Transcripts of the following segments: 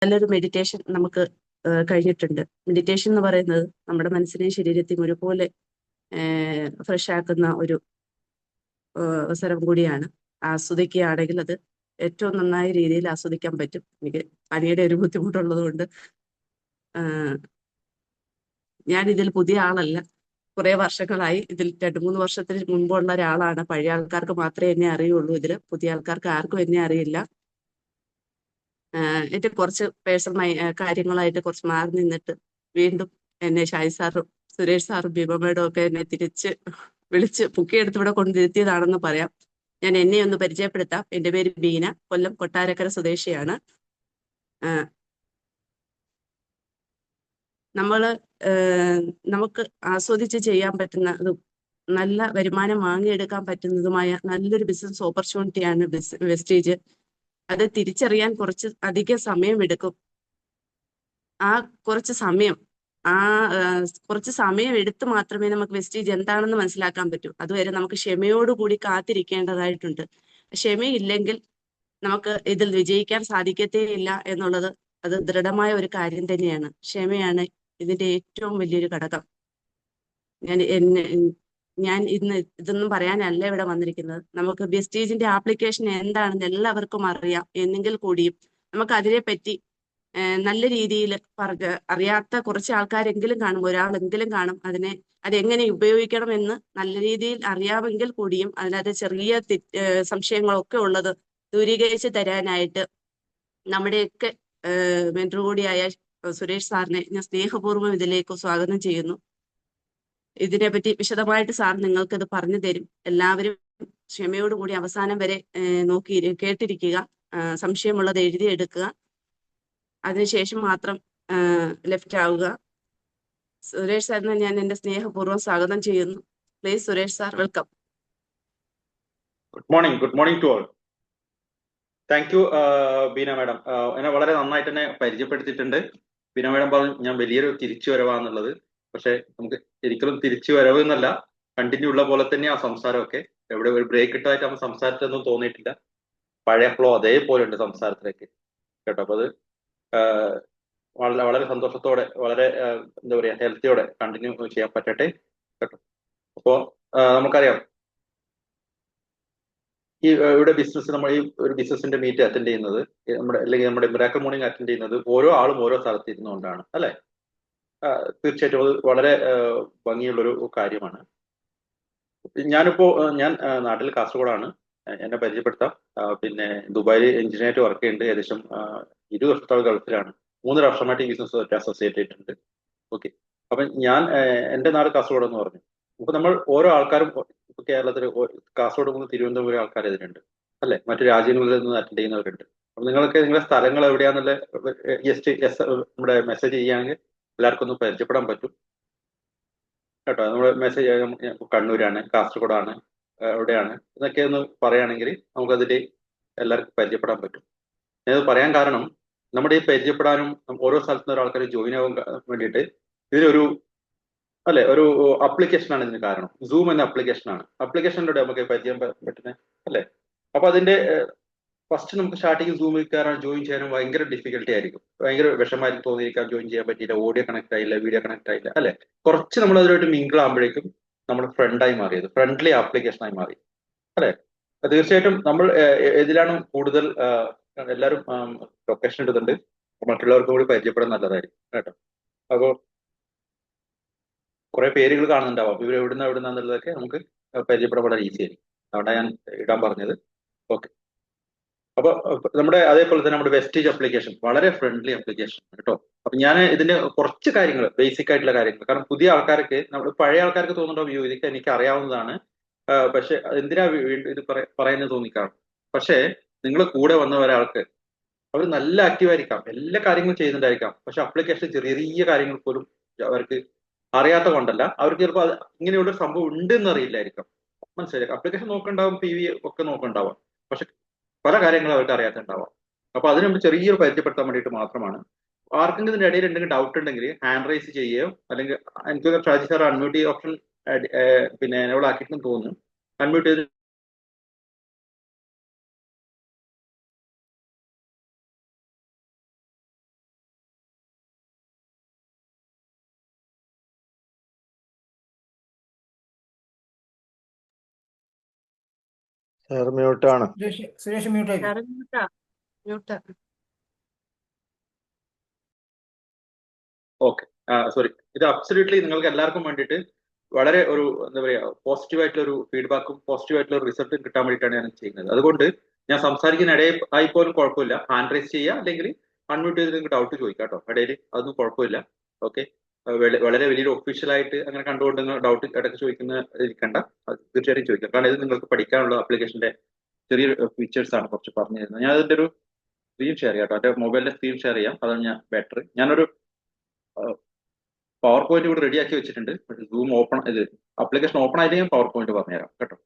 നല്ലൊരു മെഡിറ്റേഷൻ നമുക്ക് കഴിഞ്ഞിട്ടുണ്ട്. മെഡിറ്റേഷൻ എന്ന് പറയുന്നത് നമ്മുടെ മനസ്സിനെയും ശരീരത്തെയും ഒരുപോലെ ഫ്രഷ് ആക്കുന്ന ഒരു അവസരം കൂടിയാണ്. ആസ്വദിക്കുകയാണെങ്കിൽ അത് ഏറ്റവും നന്നായ രീതിയിൽ ആസ്വദിക്കാൻ പറ്റും. എനിക്ക് പനിയുടെ ഒരു ബുദ്ധിമുട്ടുള്ളത് കൊണ്ട് ഞാൻ ഇതിൽ പുതിയ ആളല്ല. കുറെ വർഷങ്ങളായി ഇതിൽ 2-3 വർഷത്തിന് മുമ്പുള്ള ഒരാളാണ്. പഴയ ആൾക്കാർക്ക് മാത്രമേ എന്നെ അറിയുള്ളൂ. ഇതിൽ പുതിയ ആൾക്കാർക്ക് ആർക്കും എന്നെ അറിയില്ല. എന്റെ കുറച്ച് പേഴ്സണൽ കാര്യങ്ങളായിട്ട് കുറച്ച് മാറി നിന്നിട്ട് വീണ്ടും എന്നെ ഷായി സാറും സുരേഷ് സാറും ബീബ മേഡം ഒക്കെ എന്നെ തിരിച്ച് വിളിച്ച് പൊക്കിയെടുത്ത് ഇവിടെ കൊണ്ടിരുത്തിയതാണെന്ന് പറയാം. ഞാൻ എന്നെ ഒന്ന് പരിചയപ്പെടുത്താം. എന്റെ പേര് ബീന, കൊല്ലം കൊട്ടാരക്കര സ്വദേശിയാണ്. നമ്മള് നമുക്ക് ആസ്വദിച്ച് ചെയ്യാൻ പറ്റുന്നതും നല്ല വരുമാനം വാങ്ങിയെടുക്കാൻ പറ്റുന്നതുമായ നല്ലൊരു ബിസിനസ് ഓപ്പർച്യൂണിറ്റിയാണ് വെസ്റ്റേജ്. അത് തിരിച്ചറിയാൻ കുറച്ച് അധികം സമയമെടുക്കും. ആ കുറച്ച് സമയം ആ കുറച്ച് സമയം എടുത്ത് മാത്രമേ നമുക്ക് വെസ്റ്റേജ് എന്താണെന്ന് മനസ്സിലാക്കാൻ പറ്റൂ. അതുവരെ നമുക്ക് ക്ഷമയോടുകൂടി കാത്തിരിക്കേണ്ടതായിട്ടുണ്ട്. ക്ഷമയില്ലെങ്കിൽ നമുക്ക് ഇതിൽ വിജയിക്കാൻ സാധിക്കത്തേ ഇല്ല എന്നുള്ളത് അത് ദൃഢമായ ഒരു കാര്യം തന്നെയാണ്. ക്ഷമയാണ് ഇതിന്റെ ഏറ്റവും വലിയൊരു ഘടകം. ഞാൻ ഇന്ന് ഇതൊന്നും പറയാനല്ല ഇവിടെ വന്നിരിക്കുന്നത്. നമുക്ക് വെസ്റ്റേജിന്റെ ആപ്ലിക്കേഷൻ എന്താണെന്ന് എല്ലാവർക്കും അറിയാം. എന്നെങ്കിൽ കൂടിയും നമുക്ക് അതിനെപ്പറ്റി നല്ല രീതിയിൽ അറിയാത്ത കുറച്ച് ആൾക്കാരെങ്കിലും കാണും, ഒരാളെങ്കിലും കാണും. അതെങ്ങനെ ഉപയോഗിക്കണം എന്ന് നല്ല രീതിയിൽ അറിയാമെങ്കിൽ കൂടിയും അതിനകത്ത് ചെറിയ സംശയങ്ങളൊക്കെ ഉള്ളത് ദൂരീകരിച്ച് തരാനായിട്ട് നമ്മുടെയൊക്കെ മെന്റർ കൂടിയായ സുരേഷ് സാറിനെ ഞാൻ സ്നേഹപൂർവ്വം ഇതിലേക്ക് സ്വാഗതം ചെയ്യുന്നു. ഇതിനെപ്പറ്റി വിശദമായിട്ട് സാർ നിങ്ങൾക്ക് ഇത് പറഞ്ഞു തരും. എല്ലാവരും ക്ഷമയോടുകൂടി അവസാനം വരെ കേട്ടിരിക്കുക. സംശയമുള്ളത് എഴുതിയെടുക്കുക. അതിനുശേഷം മാത്രം ലെഫ്റ്റ് ആവുക. സുരേഷ് സാറിനെ ഞാൻ എന്റെ സ്നേഹപൂർവ്വം സ്വാഗതം ചെയ്യുന്നു. Please Suresh sir, welcome. Good morning to all. Thank you Beena madam. എന്നെ വളരെ നന്നായിട്ട് തന്നെ പരിചയപ്പെടുത്തിയിട്ടുണ്ട്. ബീന മാഡം പറഞ്ഞു ഞാൻ വലിയൊരു തിരിച്ചുവരവാന്നുള്ളത്. പക്ഷെ നമുക്ക് ഒരിക്കലും തിരിച്ചു വരവ് എന്നല്ല, കണ്ടിന്യൂ ഉള്ള പോലെ തന്നെ ആ സംസാരമൊക്കെ. എവിടെ ഒരു ബ്രേക്ക് ഇട്ടതായിട്ട് നമ്മൾ സംസാരത്തിലൊന്നും തോന്നിയിട്ടില്ല. പഴയ ഫ്ലോ അതേപോലെ ഉണ്ട് സംസാരത്തിലേക്ക് കേട്ടോ. അപ്പൊ അത് വളരെ വളരെ സന്തോഷത്തോടെ, വളരെ എന്താ പറയാ, ഹെൽത്തിയോടെ കണ്ടിന്യൂ ചെയ്യാൻ പറ്റട്ടെ കേട്ടോ. അപ്പോ നമുക്കറിയാം ഈ ഇവിടെ ബിസിനസ്, നമ്മൾ ഈ ഒരു ബിസിനസിന്റെ മീറ്റ് അറ്റൻഡ് ചെയ്യുന്നത് അല്ലെങ്കിൽ നമ്മുടെ മിറാക്കിൾ മോർണിംഗ് അറ്റൻഡ് ചെയ്യുന്നത് ഓരോ ആളും ഓരോ സ്ഥലത്ത് ഇരുന്നുകൊണ്ടാണ് അല്ലെ. തീർച്ചയായിട്ടും അത് വളരെ ഭംഗിയുള്ളൊരു കാര്യമാണ്. ഞാൻ നാട്ടിൽ കാസർഗോഡാണ്. എന്നെ പരിചയപ്പെടുത്താം. പിന്നെ ദുബായിൽ എഞ്ചിനീയറായിട്ട് വർക്ക് ചെയ്യുന്നുണ്ട്. ഏകദേശം 20 വർഷത്തോളം ഗൾഫിലാണ്. 3 വർഷമായിട്ട് ഈ ബിസിനസ് അസോസിയേറ്റ് ആയിട്ടുണ്ട്. ഓക്കെ. അപ്പൊ ഞാൻ എന്റെ നാട് കാസർഗോഡ് എന്ന് പറഞ്ഞു. അപ്പൊ നമ്മൾ ഓരോ ആൾക്കാരും ഇപ്പൊ കേരളത്തിൽ കാസർഗോഡ് മുതൽ തിരുവനന്തപുരം ആൾക്കാർ ഇതിനുണ്ട് അല്ലെ. മറ്റു രാജ്യങ്ങളിൽ നിന്ന് അറ്റൻഡ് ചെയ്യുന്നവരുണ്ട്. അപ്പൊ നിങ്ങളുടെ സ്ഥലങ്ങൾ എവിടെയാന്നുള്ള ജസ്റ്റ് നമ്മുടെ മെസ്സേജ് ചെയ്യുകയാണെങ്കിൽ എല്ലാവർക്കും ഒന്ന് പരിചയപ്പെടാൻ പറ്റും കേട്ടോ. നമ്മുടെ മെസ്സേജ് കണ്ണൂരാണ്, കാസർഗോഡാണ്, എവിടെയാണ് എന്നൊക്കെ ഒന്ന് പറയുകയാണെങ്കിൽ നമുക്കതിൽ എല്ലാവർക്കും പരിചയപ്പെടാൻ പറ്റും. ഞാനത് പറയാൻ കാരണം നമ്മുടെ ഈ പരിചയപ്പെടാനും ഓരോ സ്ഥലത്തു നിന്ന് ആൾക്കാർ ജോയിൻ ആവാൻ വേണ്ടിയിട്ട് ഇതിലൊരു ഒരു ആപ്ലിക്കേഷനാണ് ഇതിന് കാരണം. സൂം എന്ന ആപ്ലിക്കേഷനാണ്. ആപ്ലിക്കേഷനിലൂടെ നമുക്ക് പരിചയം പറ്റുന്നത് അല്ലെ. അപ്പൊ അതിന്റെ ഫസ്റ്റ് നമുക്ക് സ്റ്റാർട്ടിങ് സൂമിൽ കയറാൻ ജോയിൻ ചെയ്യാനും ഭയങ്കര ഡിഫിക്കൽട്ടി ആയിരിക്കും. ഭയങ്കര വിഷമായിരിക്കും തോന്നിയിരിക്കാൻ. ജോയിൻ ചെയ്യാൻ പറ്റിയില്ല, ഓഡിയോ കണക്ട് ആയില്ല, വീഡിയോ കണക്ട് ആയില്ല അല്ലെ. കുറച്ച് നമ്മൾ അതിലോട്ട് മിങ്കിൾ ആകുമ്പോഴേക്കും നമ്മൾ ഫ്രണ്ടായി മാറിയത്, ഫ്രണ്ട്ലി ആപ്ലിക്കേഷനായി മാറി അല്ലെ. തീർച്ചയായിട്ടും നമ്മൾ ഇതിലാണ് കൂടുതൽ എല്ലാവരും ലൊക്കേഷൻ എടുത്തിട്ടുണ്ട്. മറ്റുള്ളവർക്കും കൂടി പരിചയപ്പെടാൻ നല്ലതായിരിക്കും കേട്ടോ. അപ്പോൾ കുറെ പേരുകൾ കാണുന്നുണ്ടാവാം. ഇവർ എവിടുന്നാന്നുള്ളതൊക്കെ നമുക്ക് പരിചയപ്പെടാൻ വളരെ ഈസി ആയിരിക്കും. അതുകൊണ്ടാണ് ഞാൻ ഇടാൻ പറഞ്ഞത്. ഓക്കെ. അപ്പൊ നമ്മുടെ അതേപോലെ തന്നെ നമ്മുടെ വെസ്റ്റേജ് ആപ്ലിക്കേഷൻ വളരെ ഫ്രണ്ട്ലി ആപ്ലിക്കേഷൻ കേട്ടോ. അപ്പൊ ഞാൻ ഇതിന്റെ കുറച്ച് കാര്യങ്ങൾ, ബേസിക് ആയിട്ടുള്ള കാര്യങ്ങൾ, കാരണം പുതിയ ആൾക്കാർക്ക്, നമ്മൾ പഴയ ആൾക്കാർക്ക് തോന്നുന്നുണ്ടാവും അയ്യോ ഇതൊക്കെ എനിക്ക് അറിയാവുന്നതാണ്, പക്ഷെ എന്തിനാ ഇത് പറയുന്നത് തോന്നിക്കാണും. പക്ഷേ നിങ്ങൾ കൂടെ വന്ന ഒരാൾക്ക് അവർ നല്ല ആക്റ്റീവ് ആയിരിക്കാം, എല്ലാ കാര്യങ്ങളും ചെയ്യുന്നുണ്ടായിരിക്കാം, പക്ഷെ ആപ്ലിക്കേഷൻ ചെറിയ ചെറിയ കാര്യങ്ങൾ പോലും അവർക്ക് അറിയാത്ത കൊണ്ടല്ല, അവർക്ക് ചിലപ്പോൾ ഇങ്ങനെയുള്ള സംഭവം ഉണ്ട് എന്ന് അറിയില്ലായിരിക്കാം. മനസ്സിലായി. ആപ്ലിക്കേഷൻ നോക്കണ്ടാവും, PV ഒക്കെ നോക്കണ്ടാവാം, പക്ഷെ പല കാര്യങ്ങളും അവർക്ക് അറിയാത്തുണ്ടാവാം. അപ്പൊ അതിന് നമ്മൾ ചെറിയൊരു പരിചയപ്പെടുത്താൻ വേണ്ടിയിട്ട് മാത്രമാണ്. ആർക്കെങ്കിലും ഇതിന്റെ ഇടയിൽ എന്തെങ്കിലും ഡൗട്ട് ഉണ്ടെങ്കിൽ ഹാൻഡ് റൈസ് ചെയ്യുകയോ, അല്ലെങ്കിൽ എനിക്ക് ഷാജി സാർ അൺമ്യൂട്ട് ഓപ്ഷൻ പിന്നെ എനേബിൾ ആക്കിയിട്ടുണ്ടെന്ന് തോന്നുന്നു. അൺമ്യൂട്ട് ചെയ്ത് സാർ മ്യൂട്ടാണ്. സുരേഷ് മ്യൂട്ട് ആയി. മ്യൂട്ടാ. Okay, sorry. ഇത് അബ്സല്യൂട്ട്ലി നിങ്ങൾക്ക് എല്ലാവർക്കും വേണ്ടിയിട്ട് വളരെ ഒരു എന്താ പറയുക പോസിറ്റീവ് ആയിട്ടുള്ള ഒരു ഫീഡ്ബാക്കും പോസിറ്റീവ് ആയിട്ടുള്ള ഒരു റിസൾട്ടും കിട്ടാൻ വേണ്ടിയിട്ടാണ് ഞാൻ ചെയ്യുന്നത്. അതുകൊണ്ട് ഞാൻ സംസാരിക്കുന്ന ഇടയിൽ ആയിപ്പോലും കുഴപ്പമില്ല. ഹാൻഡ് റൈസ് ചെയ്യുക, അല്ലെങ്കിൽ അൺമ്യൂട്ട് ചെയ്ത് നിങ്ങൾക്ക് ഡൗട്ട് ചോദിക്കാം കേട്ടോ ഇടയിൽ, അതൊന്നും കുഴപ്പമില്ല. ഓക്കെ, വളരെ വലിയൊരു ഒഫീഷ്യലായിട്ട് അങ്ങനെ കണ്ടുകൊണ്ട് ഡൗട്ട് ഇടയ്ക്ക് ചോദിക്കുന്ന ഇരിക്കണ്ട, അത് തീർച്ചയായിട്ടും ചോദിക്കാം. കാരണം ഇത് നിങ്ങൾക്ക് പഠിക്കാനുള്ള ആപ്ലിക്കേഷന്റെ ചെറിയ ഫീച്ചേഴ്സ് ആണ് കുറച്ച് പറഞ്ഞു തരുന്നത്. ഞാൻ അതിന്റെ ഒരു സ്ക്രീൻ ഷെയർ ചെയ്യാം കേട്ടോ, എന്റെ മൊബൈലിന്റെ സ്ക്രീൻ ഷെയർ ചെയ്യാം, അതാണ് ഞാൻ ബെറ്റർ. ഞാനൊരു പവർ പോയിന്റ് കൂടി റെഡിയാക്കി വെച്ചിട്ടുണ്ട്. സൂം ഓപ്പൺ, ഇത് ആപ്ലിക്കേഷൻ ഓപ്പൺ ആയിട്ട് ഞാൻ പവർ പോയിന്റ് പറഞ്ഞുതരാം കേട്ടോ.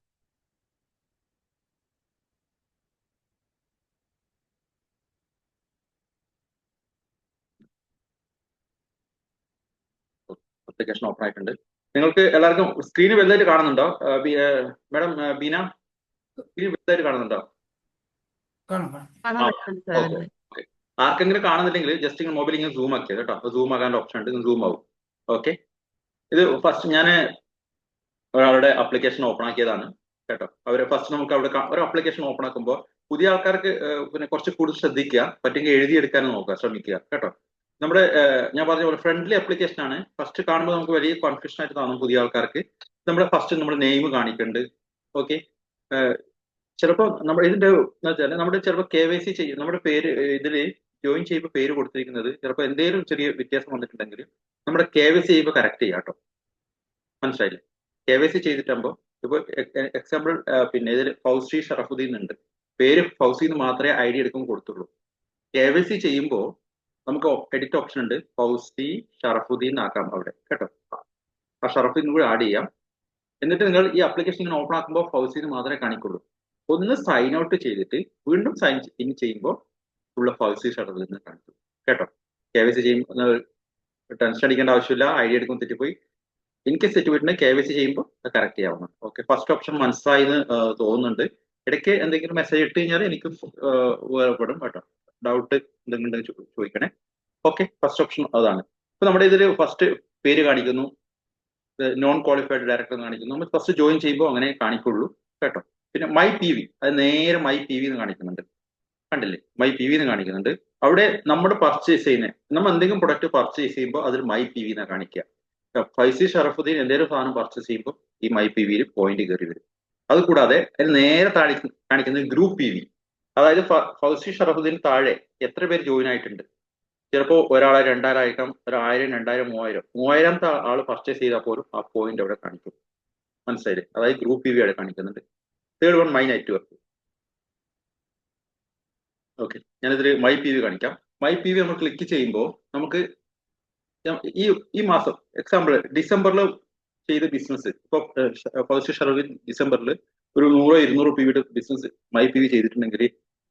ആപ്ലിക്കേഷൻ ഓപ്പൺ ആയിട്ടുണ്ട്. നിങ്ങൾക്ക് എല്ലാവർക്കും സ്ക്രീൻ വലുതായിട്ട് കാണുന്നുണ്ടോ? മാഡം ബീന, സ്ക്രീൻ വലുതായിട്ട് കാണുന്നുണ്ടോ? ഓക്കെ. ആർക്കെങ്കിലും കാണുന്നില്ലെങ്കിൽ ജസ്റ്റ് ഇങ്ങനെ മൊബൈൽ ഇങ്ങനെ സൂം ആക്കിയത് കേട്ടോ, സൂം ആകാനുള്ള ഓപ്ഷൻ ഉണ്ട്, സൂം ആവും. ഓക്കെ, ഇത് ഫസ്റ്റ് ഞാൻ ഒരാളുടെ ആപ്ലിക്കേഷൻ ഓപ്പൺ ആക്കിയതാണ് കേട്ടോ. അവര് ഫസ്റ്റ് നമുക്ക് അവിടെ ഒരു ആപ്ലിക്കേഷൻ ഓപ്പൺ ആക്കുമ്പോൾ പുതിയ ആൾക്കാർക്ക് പിന്നെ കുറച്ച് കൂടുതൽ ശ്രദ്ധിക്കുക, പറ്റുമെങ്കിൽ എഴുതിയെടുക്കാൻ നോക്കുക, ശ്രമിക്കുക കേട്ടോ. നമ്മുടെ ഞാൻ പറഞ്ഞ പോലെ ഫ്രണ്ട്ലി ആപ്ലിക്കേഷൻ ആണ്. ഫസ്റ്റ് കാണുമ്പോൾ നമുക്ക് വലിയ കൺഫ്യൂഷൻ ആയിട്ട് തോന്നും പുതിയ ആൾക്കാർക്ക്. നമ്മുടെ ഫസ്റ്റ് നമ്മുടെ നെയിം കാണിക്കുന്നുണ്ട്. ഓക്കെ, ചിലപ്പോൾ നമ്മുടെ ഇതിന്റെ എന്ന് വെച്ചാൽ നമ്മുടെ ചിലപ്പോൾ KYC ചെയ്യും, നമ്മുടെ പേര് ഇതിൽ ജോയിൻ ചെയ്യുമ്പോൾ പേര് കൊടുത്തിരിക്കുന്നത് ചിലപ്പോൾ എന്തെങ്കിലും ചെറിയ വ്യത്യാസം വന്നിട്ടുണ്ടെങ്കിൽ നമ്മുടെ KYC ചെയ്യുമ്പോൾ കറക്റ്റ് ചെയ്യാം കേട്ടോ. മനസ്സിലായില്ലേ? KYC ചെയ്തിട്ടാകുമ്പോൾ ഇപ്പോൾ എക്സാമ്പിൾ പിന്നെ ഇതിൽ ഫൗസി ഷറഫുദ്ദീൻ ഉണ്ട്, പേര് ഫൗസി എന്ന് മാത്രമേ ID എടുക്കുമ്പോൾ കൊടുത്തുള്ളൂ. KYC ചെയ്യുമ്പോൾ നമുക്ക് എഡിറ്റ് ഓപ്ഷൻ ഉണ്ട്, ഫൗസി ഷറഫുദ്ദീൻ ആക്കാം അവിടെ കേട്ടോ. ആ ഷറഫുദ്ദീൻ കൂടി ആഡ് ചെയ്യാം. എന്നിട്ട് നിങ്ങൾ ഈ ആപ്ലിക്കേഷൻ ഇങ്ങനെ ഓപ്പൺ ആക്കുമ്പോൾ ഫൗസി എന്ന് മാത്രമേ കാണിക്കുള്ളൂ. ഒന്ന് സൈൻ ഔട്ട് ചെയ്തിട്ട് വീണ്ടും സൈൻ ഇൻ ചെയ്യുമ്പോൾ ഉള്ള ഫൗസി ഷറഫുദ്ദീൻ കാണിക്കും കേട്ടോ. KYC ചെയ്യുമ്പോൾ ടെൻഷൻ അടിക്കേണ്ട ആവശ്യമില്ല, ID എടുക്കും തെറ്റിപ്പോയി. ഇൻ കേസ് തെറ്റുപോയിട്ടുണ്ടെങ്കിൽ KYC ചെയ്യുമ്പോൾ കറക്റ്റ് ചെയ്യാവുന്ന. ഓക്കെ, ഫസ്റ്റ് ഓപ്ഷൻ മനസ്സിലായി എന്ന് തോന്നുന്നുണ്ട്. ഇടയ്ക്ക് എന്തെങ്കിലും മെസ്സേജ് ഇട്ട് കഴിഞ്ഞാൽ എനിക്ക് ഉപകാരപ്പെടും കേട്ടോ. ഡൗട്ട് എന്തെങ്കിലും ചോദിക്കണേ. ഓക്കെ, ഫസ്റ്റ് ഓപ്ഷൻ അതാണ്. ഇപ്പൊ നമ്മുടെ ഇതിൽ ഫസ്റ്റ് പേര് കാണിക്കുന്നു, നോൺ ക്വാളിഫൈഡ് ഡയറക്ടർ കാണിക്കുന്നു. നമ്മൾ ഫസ്റ്റ് ജോയിൻ ചെയ്യുമ്പോൾ അങ്ങനെ കാണിക്കുള്ളൂ കേട്ടോ. പിന്നെ മൈ PV, അത് നേരെ മൈ PV എന്ന് കാണിക്കുന്നുണ്ട്, കണ്ടില്ലേ? മൈ PV എന്ന് കാണിക്കുന്നുണ്ട്. അവിടെ നമ്മൾ പർച്ചേസ് ചെയ്യുന്നത്, നമ്മൾ എന്തെങ്കിലും പ്രൊഡക്റ്റ് പർച്ചേസ് ചെയ്യുമ്പോൾ അതിൽ മൈ PV എന്നാണ് കാണിക്കുക. ഫൈസി ഷറഫുദ്ദീൻ എന്തെങ്കിലും സാധനം പർച്ചേസ് ചെയ്യുമ്പോൾ ഈ മൈ PVയിൽ പോയിന്റ് കയറി വരും. അതുകൂടാതെ അതിൽ നേരെ താഴെ കാണിക്കുന്നത് ഗ്രൂപ്പ് PV, അതായത് ഫൗസി ഷറഫുദ്ദീൻ താഴെ എത്ര പേര് ജോയിൻ ആയിട്ടുണ്ട്. ചിലപ്പോൾ ഒരാളെ 2000 ആയിരിക്കാം, 1000, 2000, 3000. 3000ത്തെ ആൾ പർച്ചേസ് ചെയ്താൽ പോലും ആ പോയിന്റ് അവിടെ കാണിക്കും. മനസ്സിലായില്ലേ? അതായത് ഗ്രൂപ്പ് PV അവിടെ കാണിക്കുന്നുണ്ട്. Third one my network. Okay, ഞാനിതിൽ മൈ PV കാണിക്കാം. മൈ PV നമ്മൾ ക്ലിക്ക് ചെയ്യുമ്പോൾ നമുക്ക് ഈ മാസം എക്സാമ്പിൾ ഡിസംബറിൽ ചെയ്ത ബിസിനസ്, ഇപ്പൊ ഫൗസി ഷറഫുദ്ദീൻ ഡിസംബറിൽ ഒരു 100-200 PVയുടെ ബിസിനസ് മൈ PV ചെയ്തിട്ടുണ്ടെങ്കിൽ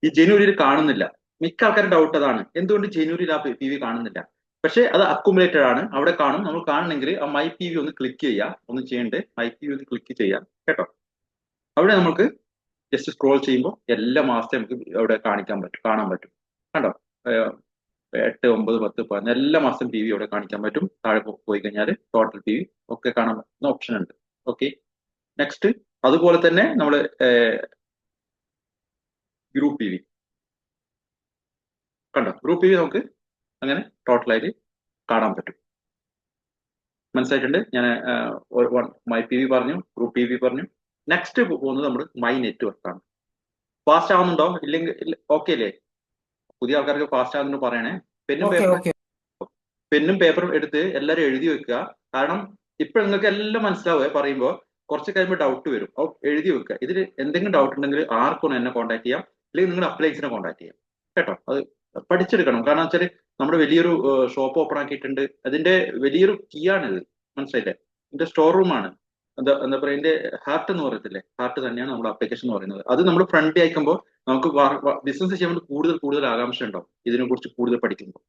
ഈ ജനുവരിയിൽ കാണുന്നില്ല. മിക്ക ആൾക്കാരുടെ ഡൗട്ട് അതാണ്, എന്തുകൊണ്ട് ജനുവരിയിൽ ആ PV കാണുന്നില്ല. പക്ഷെ അത് അക്കുമുലേറ്റഡ് ആണ്, അവിടെ കാണും. നമ്മൾ കാണണമെങ്കിൽ ആ മൈ PV ഒന്ന് ക്ലിക്ക് ചെയ്യാം, ഒന്നും ചെയ്യണ്ടേ, മൈ PV ഒന്ന് ക്ലിക്ക് ചെയ്യാം കേട്ടോ. അവിടെ നമുക്ക് ജസ്റ്റ് സ്ക്രോൾ ചെയ്യുമ്പോൾ എല്ലാ മാസത്തെ നമുക്ക് അവിടെ കാണാൻ പറ്റും കണ്ടോ. 8, 9, 10, 11 എല്ലാ മാസം PV അവിടെ കാണിക്കാൻ പറ്റും. താഴെ പോയി കഴിഞ്ഞാൽ ടോട്ടൽ PV ഒക്കെ കാണാൻ പറ്റുന്ന ഓപ്ഷൻ ഉണ്ട്. ഓക്കെ, നെക്സ്റ്റ് അതുപോലെ തന്നെ നമ്മൾ ഗ്രൂപ്പ് PV കണ്ടോ. ഗ്രൂപ്പ് PV നമുക്ക് അങ്ങനെ ടോട്ടലായിട്ട് കാണാൻ പറ്റും. മനസ്സിലായിട്ടുണ്ട്? ഞാൻ മൈ PV പറഞ്ഞു, ഗ്രൂപ്പ് PV പറഞ്ഞു. നെക്സ്റ്റ് പോകുന്നത് നമ്മൾ മൈ നെറ്റ്വർക്ക് ആണ്. ഫാസ്റ്റ് ആവുന്നുണ്ടോ? ഇല്ലെങ്കിൽ ഓക്കെ അല്ലേ? പുതിയ ആൾക്കാർക്ക് ഫാസ്റ്റ് ആകുന്നു പറയണേ. പെന്നും പേപ്പറും എടുത്ത് എല്ലാവരും എഴുതി വെക്കുക. കാരണം ഇപ്പൊ നിങ്ങൾക്ക് എല്ലാം മനസ്സിലാവുക പറയുമ്പോൾ കുറച്ച് കഴിയുമ്പോൾ ഡൗട്ട് വരും. എഴുതി വെക്കുക. ഇതിൽ എന്തെങ്കിലും ഡൗട്ട് ഉണ്ടെങ്കിൽ ആർക്കും എന്നെ കോൺടാക്ട് ചെയ്യാം, അല്ലെങ്കിൽ നിങ്ങളുടെ അപ്ലൈൻസിനെ കോൺടാക്ട് ചെയ്യാം കേട്ടോ. അത് പഠിച്ചെടുക്കണം. കാരണം വെച്ചാൽ നമ്മുടെ വലിയൊരു ഷോപ്പ് ഓപ്പൺ ആക്കിയിട്ടുണ്ട്. അതിന്റെ വലിയൊരു കീ ആണിത്. മനസ്സിലായില്ലേ? ഇതിന്റെ സ്റ്റോർ റൂമാണ്. എന്താ പറയുക, ഇതിന്റെ ഹാർട്ട് എന്ന് പറയത്തില്ലേ, ഹാർട്ട് തന്നെയാണ് നമ്മുടെ അപ്ലിക്കേഷൻ എന്ന് പറയുന്നത്. അത് നമ്മൾ ഫ്രണ്ട് അയക്കുമ്പോൾ നമുക്ക് ബിസിനസ് ചെയ്യാൻ വേണ്ടി കൂടുതൽ ആകാംക്ഷ ഉണ്ടാവും ഇതിനെ കുറിച്ച് കൂടുതൽ പഠിക്കുമ്പോൾ.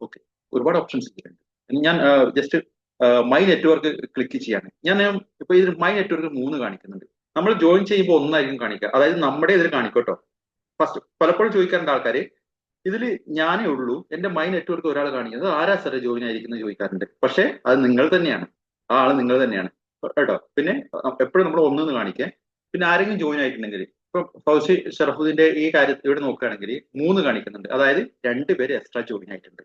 ഓക്കെ, ഒരുപാട് ഓപ്ഷൻസ് ഇതിലുണ്ട്. ഞാൻ ജസ്റ്റ് മൈ നെറ്റ്വർക്ക് ക്ലിക്ക് ചെയ്യാണ്. ഞാൻ ഇപ്പൊ ഇതിൽ മൈ നെറ്റ്വർക്ക് 3 കാണിക്കുന്നുണ്ട്. നമ്മൾ ജോയിൻ ചെയ്യുമ്പോൾ ഒന്നായിരിക്കും കാണിക്കുക, അതായത് നമ്മുടെ ഇതിൽ കാണിക്കട്ടോ. ഫസ്റ്റ് പലപ്പോഴും ചോദിക്കാറുണ്ട് ആൾക്കാർ, ഇതിൽ ഞാനേ ഉള്ളൂ എന്റെ മൈ നെറ്റ്വർക്ക് ഒരാൾ കാണിക്കുന്നത്, ആരാ സാറേ ജോയിൻ ആയിരിക്കുന്നത് ചോദിക്കാറുണ്ട്. പക്ഷെ അത് നിങ്ങൾ തന്നെയാണ്, ആ ആള് നിങ്ങൾ തന്നെയാണ് കേട്ടോ. പിന്നെ എപ്പോഴും നമ്മൾ 1 കാണിക്കുക. പിന്നെ ആരെങ്കിലും ജോയിൻ ആയിട്ടുണ്ടെങ്കിൽ ഇപ്പൊ ഫൗസി ഷറഫുദ്ദീന്റെ ഈ കാര്യത്തിൽ ഇവിടെ നോക്കുകയാണെങ്കിൽ 3 കാണിക്കുന്നുണ്ട്, അതായത് 2 പേര് എക്സ്ട്രാ ജോയിൻ ആയിട്ടുണ്ട്.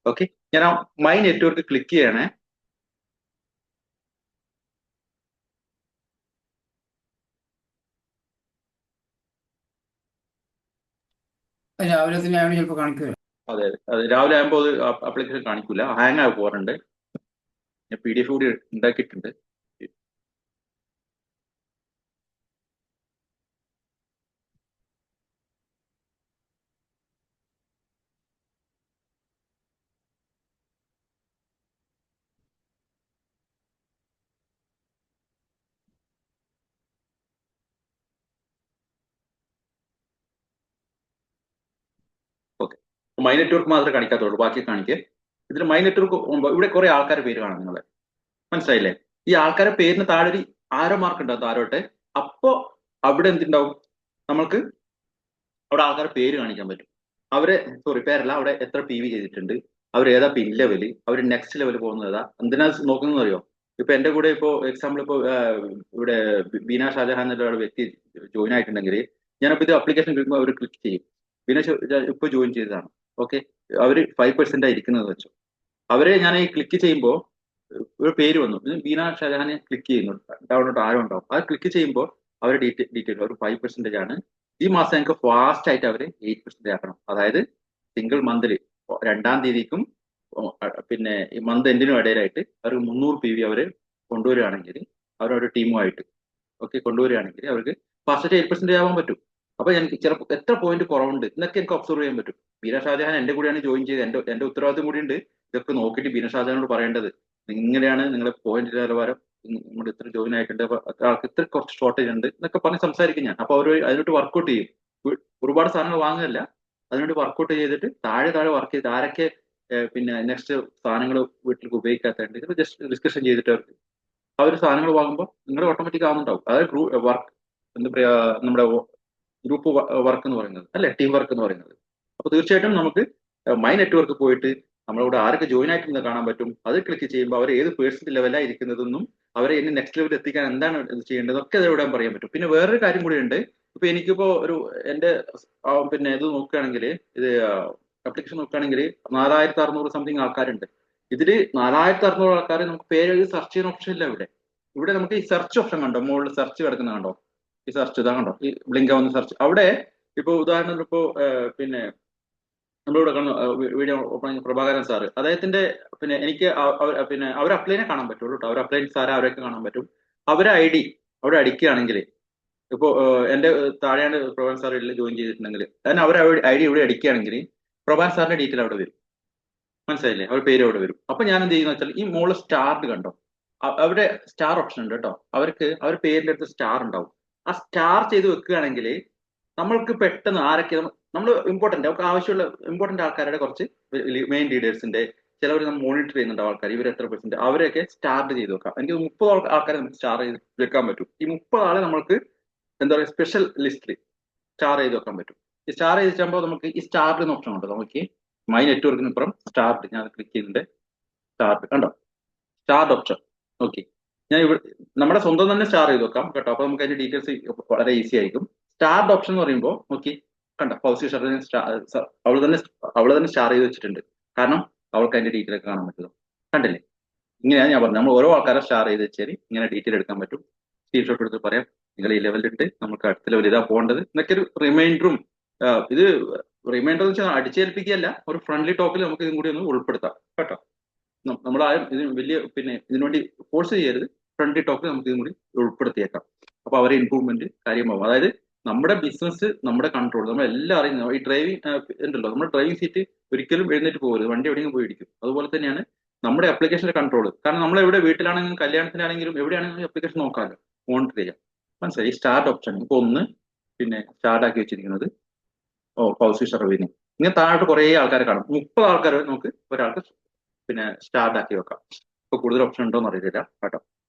ഓക്കെ, ഞാൻ ആ മൈ നെറ്റ്വർക്ക് ക്ലിക്ക് ചെയ്യണേ. രാവിലെ തന്നെ ആയതുകൊണ്ട് ചിലപ്പോൾ കാണിക്കുക. അതെ അതെ, രാവിലെ ആകുമ്പോൾ അത് ആപ്ലിക്കേഷൻ കാണിക്കൂല, ഹാങ് ആയി പോകാറുണ്ട്. ഞാൻ PDF കൂടി ഉണ്ടാക്കിയിട്ടുണ്ട്. ഓക്കെ, മൈ നെറ്റ്വർക്ക് മാത്രമേ കാണിക്കാത്തുള്ളൂ, ബാക്കി കാണിക്കേ. ഇതിൽ മൈ നെറ്റ്വർക്ക് ഇവിടെ കുറെ ആൾക്കാരുടെ പേര് കാണാം, നിങ്ങളെ മനസ്സിലായില്ലേ? ഈ ആൾക്കാരുടെ പേരിന് താഴെ ഒരു ആരോ മാർക്ക് ഉണ്ടാവും, താരോട്ടെ. അപ്പോ അവിടെ എന്തുണ്ടാവും, നമ്മൾക്ക് അവിടെ ആൾക്കാരുടെ പേര് കാണിക്കാൻ പറ്റും. അവരെ സോറി, പേരല്ല, അവിടെ എത്ര PV ചെയ്തിട്ടുണ്ട്, അവർ ഏതാ പിൻ ലെവല്, അവർ നെക്സ്റ്റ് ലെവൽ പോകുന്നത് ഏതാ, എന്തിനാ നോക്കുന്നത് അറിയോ? ഇപ്പൊ എന്റെ കൂടെ ഇപ്പോ എക്സാമ്പിൾ ഇപ്പോ ഇവിടെ ബീന ഷാജഹാൻ എന്നുള്ള വ്യക്തി ജോയിൻ ആയിട്ടുണ്ടെങ്കിൽ, ഞാനിപ്പോ ഇത് അപ്ലിക്കേഷൻ ക്ലിക്കുമ്പോൾ അവർ ക്ലിക്ക് ചെയ്യും. ബീന ഇപ്പൊ ജോയിൻ ചെയ്തതാണ്. ഓക്കെ, അവര് 5% ഇരിക്കുന്നത് വെച്ചു. അവരെ ഞാൻ ഈ ക്ലിക്ക് ചെയ്യുമ്പോൾ ഒരു പേര് വന്നു, ബീന ഷാജഹാനെ ക്ലിക്ക് ചെയ്യുന്നു, ഡൗൺലോഡ് ആരോ ഉണ്ടാവും. അത് ക്ലിക്ക് ചെയ്യുമ്പോൾ അവരുടെ ഡീറ്റെയിൽ ഒരു 5% ആണ്. ഈ മാസം ഞങ്ങൾക്ക് ഫാസ്റ്റ് ആയിട്ട് അവര് 8% ആക്കണം. അതായത് സിംഗിൾ മന്തിൽ 2-ാം തീയതിക്കും പിന്നെ ഈ മന്ത് എൻഡിനും ഇടയിലായിട്ട് അവർക്ക് 300 PV അവര് കൊണ്ടുവരികയാണെങ്കിൽ, അവരവരുടെ ടീമുമായിട്ട് ഓക്കെ കൊണ്ടുവരികയാണെങ്കിൽ അവർക്ക് ഫാസ്റ്റ് 8% ആവാൻ പറ്റും. അപ്പൊ എനിക്ക് ചിലപ്പോൾ എത്ര പോയിന്റ് കുറവുണ്ട് എന്നൊക്കെ എനിക്ക് ഒബ്സർവ് ചെയ്യാൻ പറ്റും. ബീന ഷാജഹാൻ എന്റെ കൂടെയാണ് ജോയിൻ ചെയ്ത്, എന്റെ ഉത്തരവാദിത്വം കൂടി ഉണ്ട്. ഇതൊക്കെ നോക്കിയിട്ട് ബീന ഷാജഹാനോട് പറയേണ്ടത്, ഇങ്ങനെയാണ് നിങ്ങളെ പോയിന്റ് നിലവാരം, നമ്മുടെ ഇത്ര ജോയിൻ ആയിട്ടുണ്ട്, അപ്പൊ ആൾക്ക് ഇത്ര കുറച്ച് ഷോർട്ടേജ് ഉണ്ട് എന്നൊക്കെ പറഞ്ഞ് സംസാരിക്കും ഞാൻ. അപ്പൊ അവർ അതിനോട്ട് വർക്ക്ഔട്ട് ചെയ്യും. ഒരുപാട് സാധനങ്ങൾ വാങ്ങുകയല്ല, അതിനോട്ട് വർക്ക്ഔട്ട് ചെയ്തിട്ട് താഴെ വർക്ക് ചെയ്ത് ആരൊക്കെ പിന്നെ നെക്സ്റ്റ് സാധനങ്ങൾ വീട്ടിലേക്ക് ഉപയോഗിക്കാത്തതുണ്ട്, ഇത് ജസ്റ്റ് ഡിസ്കഷൻ ചെയ്തിട്ട് അവർ സാധനങ്ങൾ വാങ്ങുമ്പോൾ നിങ്ങൾ ഓട്ടോമാറ്റിക് ആവുന്നുണ്ടാവും. അതായത് വർക്ക് എന്താ പറയാ, നമ്മുടെ ഗ്രൂപ്പ് വർക്ക് എന്ന് പറയുന്നത് അല്ലെ, ടീം വർക്ക് എന്ന് പറയുന്നത്. അപ്പൊ തീർച്ചയായിട്ടും നമുക്ക് മൈ നെറ്റ്വർക്ക് പോയിട്ട് നമ്മളിവിടെ ആരൊക്കെ ജോയിൻ ആയിട്ടെന്ന് കാണാൻ പറ്റും. അത് ക്ലിക്ക് ചെയ്യുമ്പോൾ അവർ ഏത് പേഴ്സണൽ ലെവലാണ് ഇരിക്കുന്നതെന്നും അവരെ ഇനി നെക്സ്റ്റ് ലെവലിൽ എത്തിക്കാൻ എന്താണ് ചെയ്യേണ്ടതൊക്കെ അത് ഇവിടെ പറയാൻ പറ്റും. പിന്നെ വേറൊരു കാര്യം കൂടി ഉണ്ട്. ഇപ്പൊ എനിക്കിപ്പോ ഒരു എന്റെ പിന്നെ ഇത് നോക്കുകയാണെങ്കിൽ, ഇത് അപ്ലിക്കേഷൻ നോക്കുകയാണെങ്കിൽ 4600 സംതിങ് ആൾക്കാരുണ്ട്. ഇതില് 4600 ആൾക്കാർ നമുക്ക് പേര് സെർച്ച് ചെയ്യുന്ന ഓപ്ഷൻ ഇല്ല ഇവിടെ. ഇവിടെ നമുക്ക് ഈ സെർച്ച് ഓപ്ഷൻ കണ്ടോ, മുകളിൽ സെർച്ച് കിടക്കുന്ന കണ്ടോ, ഈ സെർച്ച് ഇതാ കണ്ടോ, ഈ ബ്ലിങ്ക് ആവുന്ന സെർച്ച്. അവിടെ ഇപ്പൊ ഉദാഹരണത്തിന് ഇപ്പോ പിന്നെ നമ്മളിവിടെ കാണുന്ന വീഡിയോ ഓപ്പൺ പ്രഭാകരൻ സാറ്, അദ്ദേഹത്തിന്റെ പിന്നെ എനിക്ക് പിന്നെ അവർ അപ്ലൈനെ കാണാൻ പറ്റുള്ളൂ കേട്ടോ. അവർ അപ്ലൈൻ സാറ് അവരൊക്കെ കാണാൻ പറ്റും. അവരെ ID അവിടെ അടിക്കുകയാണെങ്കിൽ, ഇപ്പോ എന്റെ താഴെയാണ് പ്രഭാകരൻ സാർ ജോയിൻ ചെയ്തിട്ടുണ്ടെങ്കിൽ, അതിന് അവരെ ID ഇവിടെ അടിക്കുകയാണെങ്കിൽ പ്രഭാകരൻ സാറിന്റെ ഡീറ്റെയിൽ അവിടെ വരും. മനസ്സിലായില്ലേ? അവർ പേര് അവിടെ വരും. അപ്പൊ ഞാൻ എന്ത് ചെയ്യുന്ന വെച്ചാൽ, ഈ മോള് സ്റ്റാർ കണ്ടോ, അവിടെ സ്റ്റാർ ഓപ്ഷൻ ഉണ്ട് കേട്ടോ. അവർക്ക് അവർ പേരിന്റെ അടുത്ത് സ്റ്റാർ ഉണ്ടാവും. ആ സ്റ്റാർ ചെയ്ത് വെക്കുകയാണെങ്കിൽ നമ്മൾക്ക് പെട്ടെന്ന് ആരൊക്കെ നമ്മൾ ഇമ്പോർട്ടന്റ്, അവർക്ക് ആവശ്യമുള്ള ഇമ്പോർട്ടന്റ് ആൾക്കാരുടെ കുറച്ച് മെയിൻ ലീഡേഴ്സിന്റെ ചിലവർ നമ്മൾ മോണിറ്റർ ചെയ്യുന്നുണ്ട് ആൾക്കാർ, ഇവർ എത്ര പെർസെന്റ്, അവരെയൊക്കെ സ്റ്റാർട്ട് ചെയ്ത് വെക്കാം. എനിക്ക് 30 ആൾക്കാരെ നമുക്ക് സ്റ്റാർ ചെയ്ത് വെക്കാൻ പറ്റും. ഈ 30 ആളെ നമ്മൾക്ക് എന്താ പറയുക, സ്പെഷ്യൽ ലിസ്റ്റിൽ സ്റ്റാർ ചെയ്ത് വെക്കാൻ പറ്റും. ഈ സ്റ്റാർ ചെയ്ത് വെക്കുമ്പോൾ നമുക്ക് ഈ സ്റ്റാർട്ട് എന്ന ഓപ്ഷൻ ഉണ്ട്. നമുക്ക് മൈ നെറ്റ്വർക്കിന് ഇപ്പുറം സ്റ്റാർട്ട്, ഞാൻ ക്ലിക്ക് ചെയ്യുന്നുണ്ട്, സ്റ്റാർട്ട് കണ്ടോ, സ്റ്റാർട്ട് ഓപ്ഷൻ. ഓക്കെ, ഞാൻ ഇവിടെ നമ്മുടെ സ്വന്തം തന്നെ സ്റ്റാർ ചെയ്ത് വെക്കാം കേട്ടോ. അപ്പൊ നമുക്ക് അതിന്റെ ഡീറ്റെയിൽസ് വളരെ ഈസി ആയിരിക്കും. സ്റ്റാർട്ട് ഓപ്ഷൻ എന്ന് പറയുമ്പോൾ നോക്കി കണ്ടോ, ഫൗസി ഷർദിൻ അവള് തന്നെ സ്റ്റാർ ചെയ്ത് വെച്ചിട്ടുണ്ട്. കാരണം അവൾക്ക് അതിന്റെ ഡീറ്റെയിൽ ഒക്കെ കാണാൻ പറ്റും. കണ്ടില്ലേ? ഇങ്ങനെയാണ് ഞാൻ പറഞ്ഞത്, നമ്മൾ ഓരോ ആൾക്കാരെ സ്റ്റാർ ചെയ്ത് വെച്ചാൽ ഇങ്ങനെ ഡീറ്റെയിൽ എടുക്കാൻ പറ്റും. സ്ക്രീൻഷോട്ട് എടുത്ത് പറയാം, നിങ്ങൾ ഈ ലെവലിലിട്ട് നമുക്ക് അടുത്ത ലെവൽ ഇതാ പോകേണ്ടത് എന്നൊക്കെ ഒരു റിമൈൻഡറും. ഇത് റിമൈൻഡർ എന്ന് വെച്ചാൽ അടിച്ചേൽപ്പിക്കുകയല്ല, ഒരു ഫ്രണ്ട്ലി ടോക്കിൽ നമുക്ക് ഇതും കൂടി ഒന്ന് ഉൾപ്പെടുത്താം കേട്ടോ. നമ്മൾ ആരും ഇതിന് വലിയ പിന്നെ ഇതിനുവേണ്ടി ഫോഴ്സ് ചെയ്യരുത്. ഫ്രണ്ട്ലി ടോക്കിൽ നമുക്ക് ഇതും കൂടി ഉൾപ്പെടുത്തിയേക്കാം. അപ്പൊ അവരെ ഇമ്പ്രൂവ്മെന്റ് കാര്യമാവും. അതായത് നമ്മുടെ ബിസിനസ്, നമ്മുടെ കൺട്രോൾ, നമ്മൾ എല്ലാം അറിയുന്നത്. ഈ ഡ്രൈവിംഗ് ഉണ്ടല്ലോ, നമ്മുടെ ഡ്രൈവിംഗ് സീറ്റ് ഒരിക്കലും എഴുന്നേറ്റ് പോകരുത്, വണ്ടി എവിടെയെങ്കിലും പോയി ഇടിക്കും. അതുപോലെ തന്നെയാണ് നമ്മുടെ അപ്ലിക്കേഷന്റെ കൺട്രോൾ. കാരണം നമ്മൾ എവിടെ, വീട്ടിലാണെങ്കിലും കല്യാണത്തിനാണെങ്കിലും എവിടെയാണെങ്കിലും അപ്ലിക്കേഷൻ നോക്കാമല്ലോ, മോണിറ്റർ ചെയ്യാം. മനസ്സിലായി? ഈ സ്റ്റാർട്ട് ഓപ്ഷൻ ഇപ്പൊ ഒന്ന് പിന്നെ സ്റ്റാർട്ട് ആക്കി വെച്ചിരിക്കുന്നത് ഫൗസി ഷർവിന്. ഇങ്ങനെ താഴോട്ട് കുറേ ആൾക്കാരെ കാണും. 30 ആൾക്കാർ നമുക്ക് ഒരാൾക്ക് പിന്നെ സ്റ്റാർട്ട് ആക്കി വെക്കാം. ഇപ്പൊ കൂടുതൽ ഓപ്ഷൻ ഉണ്ടോ എന്ന് അറിയില്ല കേട്ടോ.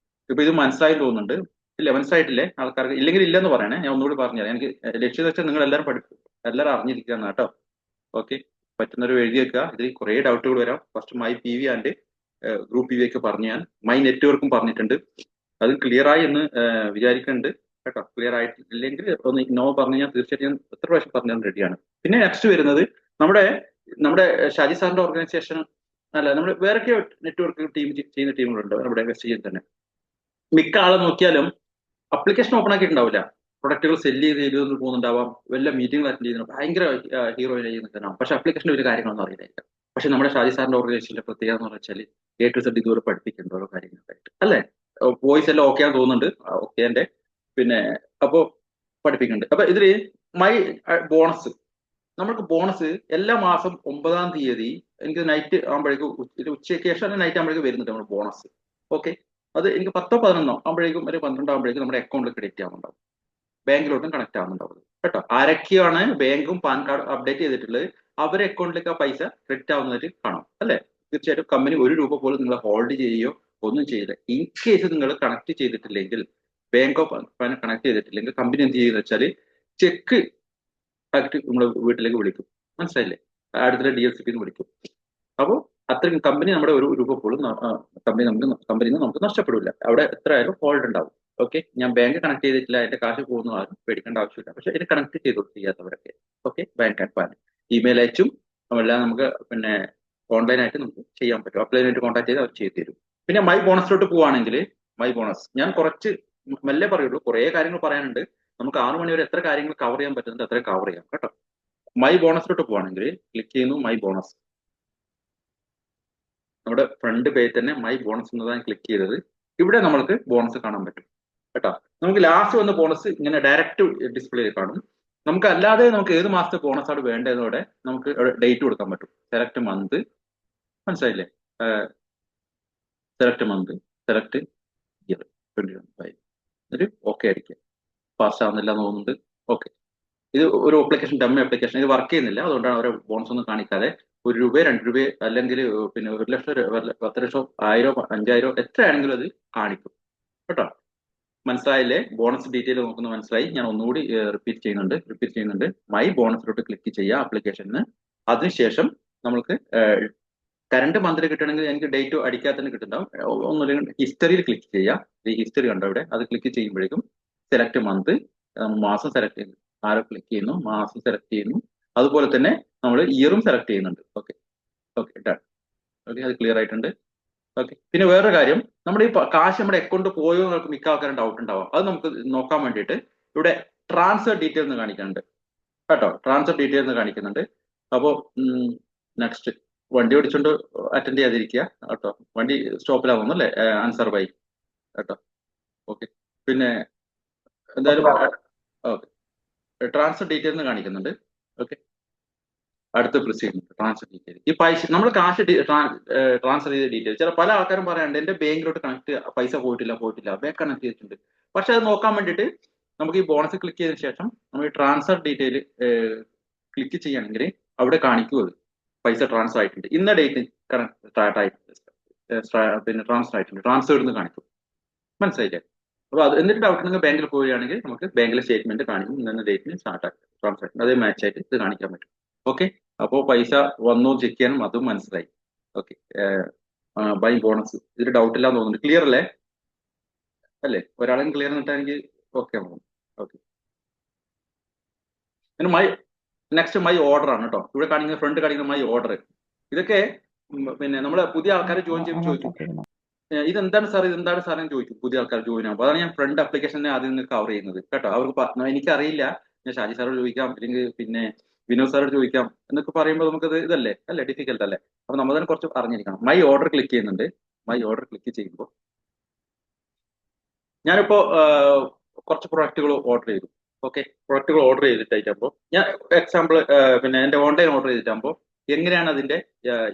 ഇപ്പൊ ഇത് മനസ്സിലായി തോന്നുന്നുണ്ട്. ഇല്ല, മനസ്സിലായിട്ടില്ലേ ആൾക്കാർക്ക്? ഇല്ലെങ്കിൽ ഇല്ലെന്ന് പറയണേ, ഞാൻ ഒന്നുകൂടി പറഞ്ഞുതരാം. എനിക്ക് ലക്ഷ്യം വെച്ചാൽ നിങ്ങൾ എല്ലാവരും എല്ലാവരും അറിഞ്ഞിരിക്കുക കേട്ടോ. ഓക്കെ, പറ്റുന്നവർ എഴുതി വെക്കുക. ഇതിൽ കുറേ ഡൗട്ടുകൾ വരാം. First my PV and group PV ഒക്കെ പറഞ്ഞ് ഞാൻ മൈ നെറ്റ്വർക്കും പറഞ്ഞിട്ടുണ്ട്. അത് ക്ലിയർ ആയി എന്ന് വിചാരിക്കുന്നുണ്ട്. കേട്ടോ. ക്ലിയർ ആയിട്ടില്ലെങ്കിൽ ഒന്ന് നോ പറഞ്ഞു ഞാൻ തീർച്ചയായിട്ടും ഞാൻ എത്ര പ്രാവശ്യം പറഞ്ഞാൽ റെഡിയാണ്. പിന്നെ നെക്സ്റ്റ് വരുന്നത് നമ്മുടെ നമ്മുടെ ഷാജി സാറിന്റെ ഓർഗനൈസേഷൻ അല്ല, നമ്മൾ വേറൊക്കെ നെറ്റ്വർക്ക് ടീം ചെയ്യുന്ന ടീമുകളുണ്ട് നമ്മുടെ വെസ്റ്റേജിൽ തന്നെ. മിക്ക ആളെ നോക്കിയാലും അപ്ലിക്കേഷൻ ഓപ്പൺ ആക്കിയിട്ടുണ്ടാവില്ല. പ്രൊഡക്റ്റുകൾ സെല്ല് ചെയ്ത് പോകുന്നുണ്ടാവാം, വല്ല മീറ്റിംഗ് അറ്റൻഡ് ചെയ്യുന്നുണ്ട്, ഭയങ്കര ഹീറോയിൻ ചെയ്യുന്നുണ്ടാവും. പക്ഷെ അപ്ലിക്കേഷൻ്റെ ഒരു കാര്യങ്ങളൊന്നും അറിയില്ല. പക്ഷെ നമ്മുടെ ഷാജി സാറിന്റെ ഓർഗനൈസേഷന്റെ പ്രത്യേകത എന്ന് വെച്ചാൽ A to Z ഇതുവരെ പഠിപ്പിക്കുന്നുണ്ട് ഓരോ കാര്യങ്ങളായിട്ട് അല്ലേ. വോയിസ് എല്ലാം ഓക്കെ ആണെന്ന് തോന്നുന്നുണ്ട്. ഓക്കെ പിന്നെ അപ്പോ പഠിപ്പിക്കുന്നുണ്ട്. അപ്പൊ ഇതില് മൈ ബോണസ്, നമുക്ക് ബോണസ് എല്ലാ മാസം 9-ാം തീയതി എനിക്ക് നൈറ്റ് ആകുമ്പോഴേക്കും ഉച്ചയ്ക്ക് ശേഷം നൈറ്റ് ആകുമ്പോഴേക്കും വരുന്നുണ്ട് നമ്മുടെ ബോണസ്. ഓക്കെ, അത് എനിക്ക് 10-11 ആകുമ്പോഴേക്കും ഒരു 12 ആകുമ്പോഴേക്കും നമ്മുടെ അക്കൗണ്ടിൽ ക്രെഡിറ്റ് ആവുന്നുണ്ടാവും, ബാങ്കിലോട്ടും കണക്ട് ആവുന്നുണ്ടാവും കേട്ടോ. ആരൊക്കെയാണ് ബാങ്കും പാൻ കാർഡ് അപ്ഡേറ്റ് ചെയ്തിട്ടുള്ളത് അവരെ അക്കൗണ്ടിലേക്ക് ആ പൈസ ക്രെഡിറ്റ് ആവുന്നതായിട്ട് കാണാം അല്ലേ. തീർച്ചയായിട്ടും കമ്പനി 1 രൂപ പോലും നിങ്ങൾ ഹോൾഡ് ചെയ്യുകയോ ഒന്നും ചെയ്യില്ല. ഇൻ കേസ് നിങ്ങൾ കണക്ട് ചെയ്തിട്ടില്ലെങ്കിൽ, ബാങ്ക് ഓഫ് കണക്ട് ചെയ്തിട്ടില്ലെങ്കിൽ കമ്പനി എന്ത് ചെയ്യുന്ന വെച്ചാൽ ചെക്ക് ആയിട്ട് നമ്മുടെ വീട്ടിലേക്ക് വിളിക്കും. മനസ്സിലായില്ലേ? അടുത്തുള്ള DLCP വിളിക്കും. അപ്പോൾ അത്രയും കമ്പനി നമ്മുടെ 1 രൂപ പോലും കമ്പനിന്ന് നമുക്ക് നഷ്ടപ്പെടില്ല. അവിടെ എത്ര ആയാലും ഹോൾഡ് ഉണ്ടാവും. ഓക്കെ, ഞാൻ ബാങ്ക് കണക്ട് ചെയ്തിട്ടില്ല, എന്റെ കാശ് പോകുന്ന ആരും പേടിക്കേണ്ട ആവശ്യമില്ല. പക്ഷെ ഇത് കണക്ട് ചെയ്യാത്തവരൊക്കെ okay, bank and PAN email അയച്ചും എല്ലാം നമുക്ക് പിന്നെ ഓൺലൈനായിട്ട് നമുക്ക് ചെയ്യാൻ പറ്റും. അപ്ലൈനായിട്ട് കോൺടാക്ട് ചെയ്ത് അവർ ചെയ്തു തരും. പിന്നെ മൈ ബോണസിലോട്ട് പോവുകയാണെങ്കിൽ മൈ ബോണസ് ഞാൻ കുറച്ച് മെല്ലെ പറയുള്ളൂ, കുറേ കാര്യങ്ങൾ പറയാനുണ്ട്. നമുക്ക് 6 മണി വരെ എത്ര കാര്യങ്ങൾ കവർ ചെയ്യാൻ പറ്റുന്നുണ്ട് അത്ര കവർ ചെയ്യാം കേട്ടോ. മൈ ബോണസിലോട്ട് പോവുകയാണെങ്കിൽ ക്ലിക്ക് ചെയ്യുന്നു മൈ ബോണസ്. നമ്മുടെ ഫ്രണ്ട് പേജ് തന്നെ മൈ ബോണസ് എന്നതാണ് ക്ലിക്ക് ചെയ്തത്. ഇവിടെ നമ്മൾക്ക് ബോണസ് കാണാൻ പറ്റും കേട്ടോ. നമുക്ക് ലാസ്റ്റ് വന്ന ബോണസ് ഇങ്ങനെ ഡയറക്റ്റ് ഡിസ്പ്ലേ കാണും. നമുക്ക് അല്ലാതെ നമുക്ക് ഏത് മാസത്തെ ബോണസ് ആണ് വേണ്ടതോടെ നമുക്ക് ഡേറ്റ് കൊടുക്കാൻ പറ്റും. സെലക്ട് മന്ത്, മനസ്സിലായില്ലേ? Select month, select year 2025. എന്നിട്ട് ഓക്കെ അടിക്കുക. പാസ് ആവുന്നില്ല എന്ന് തോന്നുന്നുണ്ട്. ഓക്കെ, ഇത് ഒരു ആപ്ലിക്കേഷൻ, ഡമ്മി ആപ്ലിക്കേഷൻ, ഇത് വർക്ക് ചെയ്യുന്നില്ല. അതുകൊണ്ടാണ് അവരെ ബോണസ് ഒന്നും കാണിക്കാതെ 1 രൂപ 2 രൂപ അല്ലെങ്കിൽ പിന്നെ 1 ലക്ഷം 10 ലക്ഷം 1000 5000 എത്രയാണെങ്കിലും അത് കാണിക്കും കേട്ടോ. മനസ്സിലായില്ലേ? ബോണസ് ഡീറ്റെയിൽ നോക്കുന്നത് മനസ്സിലായി. ഞാൻ ഒന്നുകൂടി റിപ്പീറ്റ് ചെയ്യുന്നുണ്ട്. മൈ ബോണസിലോട്ട് ക്ലിക്ക് ചെയ്യുക ആപ്ലിക്കേഷന്. അതിനുശേഷം നമുക്ക് കറണ്ട് മന്തിൽ കിട്ടണമെങ്കിൽ എനിക്ക് ഡേറ്റ് അടിക്കാതെ തന്നെ കിട്ടുന്നുണ്ടാവും. ഒന്നുമില്ലെങ്കിൽ ഹിസ്റ്ററിയിൽ ക്ലിക്ക് ചെയ്യുക. ഈ ഹിസ്റ്ററി കണ്ടോ ഇവിടെ, അത് ക്ലിക്ക് ചെയ്യുമ്പോഴേക്കും സെലക്ട് മന്ത്, മാസം സെലക്ട് ചെയ്യുന്നു. ആരോ ക്ലിക്ക് ചെയ്യുന്നു, മാസം സെലക്ട് ചെയ്യുന്നു. അതുപോലെ തന്നെ നമ്മൾ ഇയറും സെലക്ട് ചെയ്യുന്നുണ്ട്. Okay done. ഓക്കെ, അത് ക്ലിയർ ആയിട്ടുണ്ട്. ഓക്കെ, പിന്നെ വേറൊരു കാര്യം, നമ്മുടെ ഈ കാശ് നമ്മുടെ അക്കൗണ്ട് പോയോ എന്നൊക്കെ മിക്ക ആൾക്കാരും ഡൗട്ട് ഉണ്ടാവും. അത് നമുക്ക് നോക്കാൻ വേണ്ടിയിട്ട് ഇവിടെ ട്രാൻസ്ഫർ ഡീറ്റെയിൽ എന്ന് കാണിക്കുന്നുണ്ട് കേട്ടോ. ട്രാൻസ്ഫർ ഡീറ്റെയിൽ എന്ന് കാണിക്കുന്നുണ്ട്. അപ്പോൾ നെക്സ്റ്റ് വണ്ടി ഓടിച്ചുകൊണ്ട് അറ്റൻഡ് ചെയ്യാതിരിക്കുക കേട്ടോ. വണ്ടി സ്റ്റോപ്പിലാവുന്നു അല്ലേ, ആൻസർ ബൈ കേട്ടോ. ഓക്കെ, പിന്നെ എന്തായാലും ഓക്കെ, ട്രാൻസ്ഫർ ഡീറ്റെയിൽ എന്ന് കാണിക്കുന്നുണ്ട്. ഓക്കെ, അടുത്ത പ്രസ് ചെയ്യുന്നുണ്ട് ട്രാൻസ്ഫർ ഡീറ്റെയിൽ. ഈ പൈസ നമ്മൾ കാശ് ട്രാൻസ്ഫർ ചെയ്ത ഡീറ്റെയിൽ ചില പല ആൾക്കാരും പറയാറുണ്ട് എന്റെ ബാങ്കിലോട്ട് പൈസ പോയിട്ടില്ല ബാങ്ക് കണക്ട് ചെയ്തിട്ടുണ്ട്. പക്ഷെ അത് നോക്കാൻ വേണ്ടിയിട്ട് നമുക്ക് ഈ ബോണസ് ക്ലിക്ക് ചെയ്തതിനു ശേഷം നമ്മൾ ഈ ട്രാൻസ്ഫർ ഡീറ്റെയിൽ ക്ലിക്ക് ചെയ്യുകയാണെങ്കിൽ അവിടെ കാണിക്കുക പൈസ ട്രാൻസ്ഫർ ആയിട്ടുണ്ട്, ഇന്ന ഡേറ്റ് സ്റ്റാർട്ട് ആയിട്ടുണ്ട്, പിന്നെ ട്രാൻസ്ഫർ ആയിട്ടുണ്ട്, ട്രാൻസ്ഫർ എന്ന് കാണിക്കും. മനസ്സിലായില്ലേ? അപ്പോൾ അത് എന്നിട്ട് ഡൗട്ട് ഉണ്ടെങ്കിൽ ബാങ്കിൽ പോവുകയാണെങ്കിൽ നമുക്ക് ബാങ്കിലെ സ്റ്റേറ്റ്മെന്റ് കാണിക്കും, ഇന്ന ഡേറ്റിന് സ്റ്റാർട്ട് ആക്കി ട്രാൻസ്ഫർ ആയിട്ടുണ്ട്, അതേ മാച്ച് ആയിട്ട് ഇത് കാണിക്കാൻ പറ്റും. ഓക്കെ, അപ്പോൾ പൈസ വന്നു ചെക്ക് ചെയ്യാനും അതും മനസ്സിലായി. ഓക്കെ, ബൈ ബോണസ് ഇതിൽ ഡൗട്ട് ഇല്ലാന്ന് തോന്നുന്നുണ്ട്. ക്ലിയർ അല്ലേ? ഒരാളും ക്ലിയർ എന്നിട്ടാണെങ്കിൽ ഓക്കെ ആവും. ഓക്കെ, പിന്നെ നെക്സ്റ്റ് മൈ ഓർഡർ ആണ് കേട്ടോ. ഇവിടെ കാണിക്കുന്ന ഫ്രണ്ട് കാണിക്കുന്ന മൈ ഓർഡർ. ഇതൊക്കെ പിന്നെ നമ്മളെ പുതിയ ആൾക്കാർ ജോയിൻ ചെയ്യുമ്പോൾ ചോദിക്കും ഇതെന്താണ് സാർ എന്ന് ചോദിക്കും പുതിയ ആൾക്കാർ ജോയിൻ ആകുമ്പോൾ. അതാണ് ഞാൻ ഫ്രണ്ട് ആപ്ലിക്കേഷനെ ആദ്യം നിന്ന് കവർ ചെയ്യുന്നത് കേട്ടോ. അവർക്ക് എനിക്കറിയില്ല, ഞാൻ ഷാജി സാറോട് ചോദിക്കാം, അല്ലെങ്കിൽ പിന്നെ വിനോദ് സാറോട് ചോദിക്കാം എന്നൊക്കെ പറയുമ്പോൾ നമുക്കത് അല്ലേ ഡിഫിക്കൽട്ട് അല്ലേ. അപ്പൊ നമ്മൾ തന്നെ കുറച്ച് അറിഞ്ഞിരിക്കണം. മൈ ഓർഡർ ക്ലിക്ക് ചെയ്യുന്നുണ്ട്. മൈ ഓർഡർ ക്ലിക്ക് ചെയ്യുമ്പോൾ ഞാനിപ്പോ കുറച്ച് പ്രൊഡക്റ്റുകൾ ഓർഡർ ചെയ്തു. ഓക്കെ, പ്രൊഡക്റ്റുകൾ ഓർഡർ ചെയ്തിട്ടാകുമ്പോൾ ഞാൻ എക്സാമ്പിൾ പിന്നെ എന്റെ ഓൺലൈൻ ഓർഡർ ചെയ്തിട്ടാകുമ്പോൾ എങ്ങനെയാണ് അതിന്റെ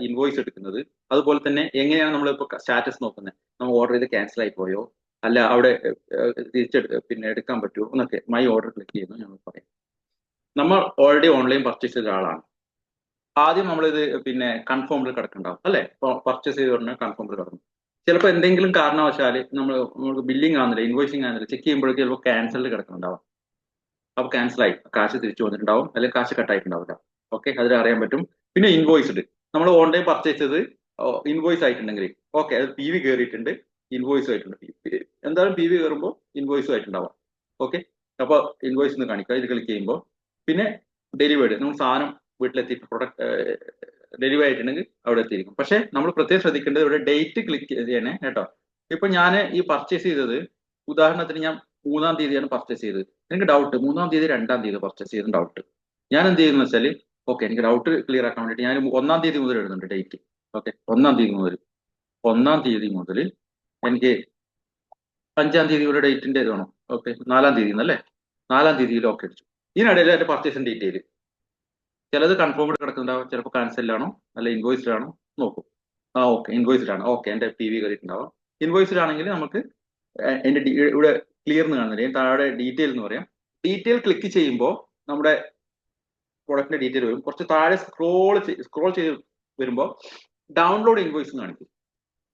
ഇൻവോയ്സ് എടുക്കുന്നത്, അതുപോലെ തന്നെ എങ്ങനെയാണ് നമ്മളിപ്പോൾ സ്റ്റാറ്റസ് നോക്കുന്നത്, നമ്മൾ ഓർഡർ ചെയ്ത് ക്യാൻസൽ ആയി പോയോ അല്ല അവിടെ പിന്നെ എടുക്കാൻ പറ്റുമോ എന്നൊക്കെ മൈ ഓർഡർ ക്ലിക്ക് ചെയ്യുന്നു. ഞങ്ങൾ പറയാം നമ്മൾ ഓൾറെഡി ഓൺലൈൻ പർച്ചേസ് ചെയ്ത ആളാണ്. ആദ്യം നമ്മളിത് പിന്നെ കൺഫേമിൽ കിടക്കുന്നുണ്ടാവും അല്ലേ. പർച്ചേസ് ചെയ്ത് പറഞ്ഞാൽ കൺഫേമിൽ കിടന്നു. ചിലപ്പോൾ എന്തെങ്കിലും കാരണവശാൽ നമുക്ക് ബില്ലിംഗ് ആകുന്നില്ല, ഇൻവോയ്സിംഗ് ആകുന്നില്ല, ചെക്ക് ചെയ്യുമ്പോഴേക്കും ചിലപ്പോൾ ക്യാൻസലിൽ കിടക്കുന്നുണ്ടാവും. അപ്പോൾ ക്യാൻസലായി, കാശ് തിരിച്ചു വന്നിട്ടുണ്ടാവും, അല്ലെങ്കിൽ കാശ് കട്ടായിട്ടുണ്ടാവില്ല. ഓക്കെ, അതിൽ അറിയാൻ പറ്റും. പിന്നെ ഇൻവോയ്സ്ഡ്, നമ്മൾ ഓൺലൈൻ പർച്ചേസ് ചെയ്ത് ഇൻവോയ്സ് ആയിട്ടുണ്ടെങ്കിൽ ഓക്കെ, അത് PV കയറിയിട്ടുണ്ട്, ഇൻവോയ്സും ആയിട്ടുണ്ട്. എന്തായാലും PV കയറുമ്പോൾ ഇൻവോയ്സും ആയിട്ടുണ്ടാവാം. ഓക്കെ. അപ്പോൾ ഇൻവോയ്സ് എന്ന് കാണിക്കുക, ഇത് ക്ലിക്ക് ചെയ്യുമ്പോൾ പിന്നെ ഡെലിവേർഡ്, നമ്മൾ സാധനം വീട്ടിലെത്തി പ്രൊഡക്റ്റ് ഡെലിവറി ആയിട്ടുണ്ടെങ്കിൽ അവിടെ എത്തിയിരിക്കും. പക്ഷെ നമ്മൾ പ്രത്യേകം ശ്രദ്ധിക്കേണ്ടത് ഇവിടെ ഡേറ്റ് ക്ലിക്ക് ചെയ്യണേ കേട്ടോ. ഇപ്പൊ ഞാൻ ഈ പർച്ചേസ് ചെയ്തത് ഉദാഹരണത്തിന് ഞാൻ 3-ാം തീയതിയാണ് പർച്ചേസ് ചെയ്തത്. എനിക്ക് ഡൗട്ട് 3-ാം തീയതി 2-ാം തീയതി പർച്ചേസ് ചെയ്ത ഡൗട്ട്. ഞാൻ എന്ത് ചെയ്യുന്നു വെച്ചാൽ ഓക്കെ, എനിക്ക് ഡൗട്ട് ക്ലിയർ ആക്കാൻ വേണ്ടിയിട്ട് ഞാൻ 1-ാം തീയതി മുതൽ എഴുതുന്നുണ്ട് ഡേറ്റ്. ഓക്കെ, 1-ാം തീയതി മുതൽ എനിക്ക് 5-ാം തീയതിയുടെ ഡേറ്റിന്റെ ഇത് വേണം. ഓക്കെ, 4-ാം തീയതി എന്നല്ലേ, 4-ാം തീയതിയിൽ ഓക്കെ അടിച്ചു. ഇതിനിടയിൽ എന്റെ പർച്ചേസിന്റെ ഡീറ്റെയിൽ ചിലത് കൺഫേംഡ് കിടക്കുന്നുണ്ടാവും, ചിലപ്പോൾ ക്യാൻസലിലാണോ അല്ല ഇൻവോയ്സ്ഡ് ആണോ നോക്കും. ഓക്കെ, ഇൻവോയ്സ്ഡ് ആണ്. ഓക്കെ, എന്റെ PV കയറിയിട്ടുണ്ടാവും. ഇൻവോയ്സ്ഡ് ആണെങ്കിൽ നമുക്ക് എന്റെ ഇവിടെ ക്ലിയർ എന്ന് കാണുന്നില്ല, താഴെ ഡീറ്റെയിൽ എന്ന് പറയാം. ഡീറ്റെയിൽ ക്ലിക്ക് ചെയ്യുമ്പോൾ നമ്മുടെ പ്രൊഡക്റ്റിന്റെ ഡീറ്റെയിൽ വരും. കുറച്ച് താഴെ സ്ക്രോൾ ചെയ്ത് വരുമ്പോൾ ഡൗൺലോഡ് ഇൻവോയ്സ് എന്ന് കാണിക്കും.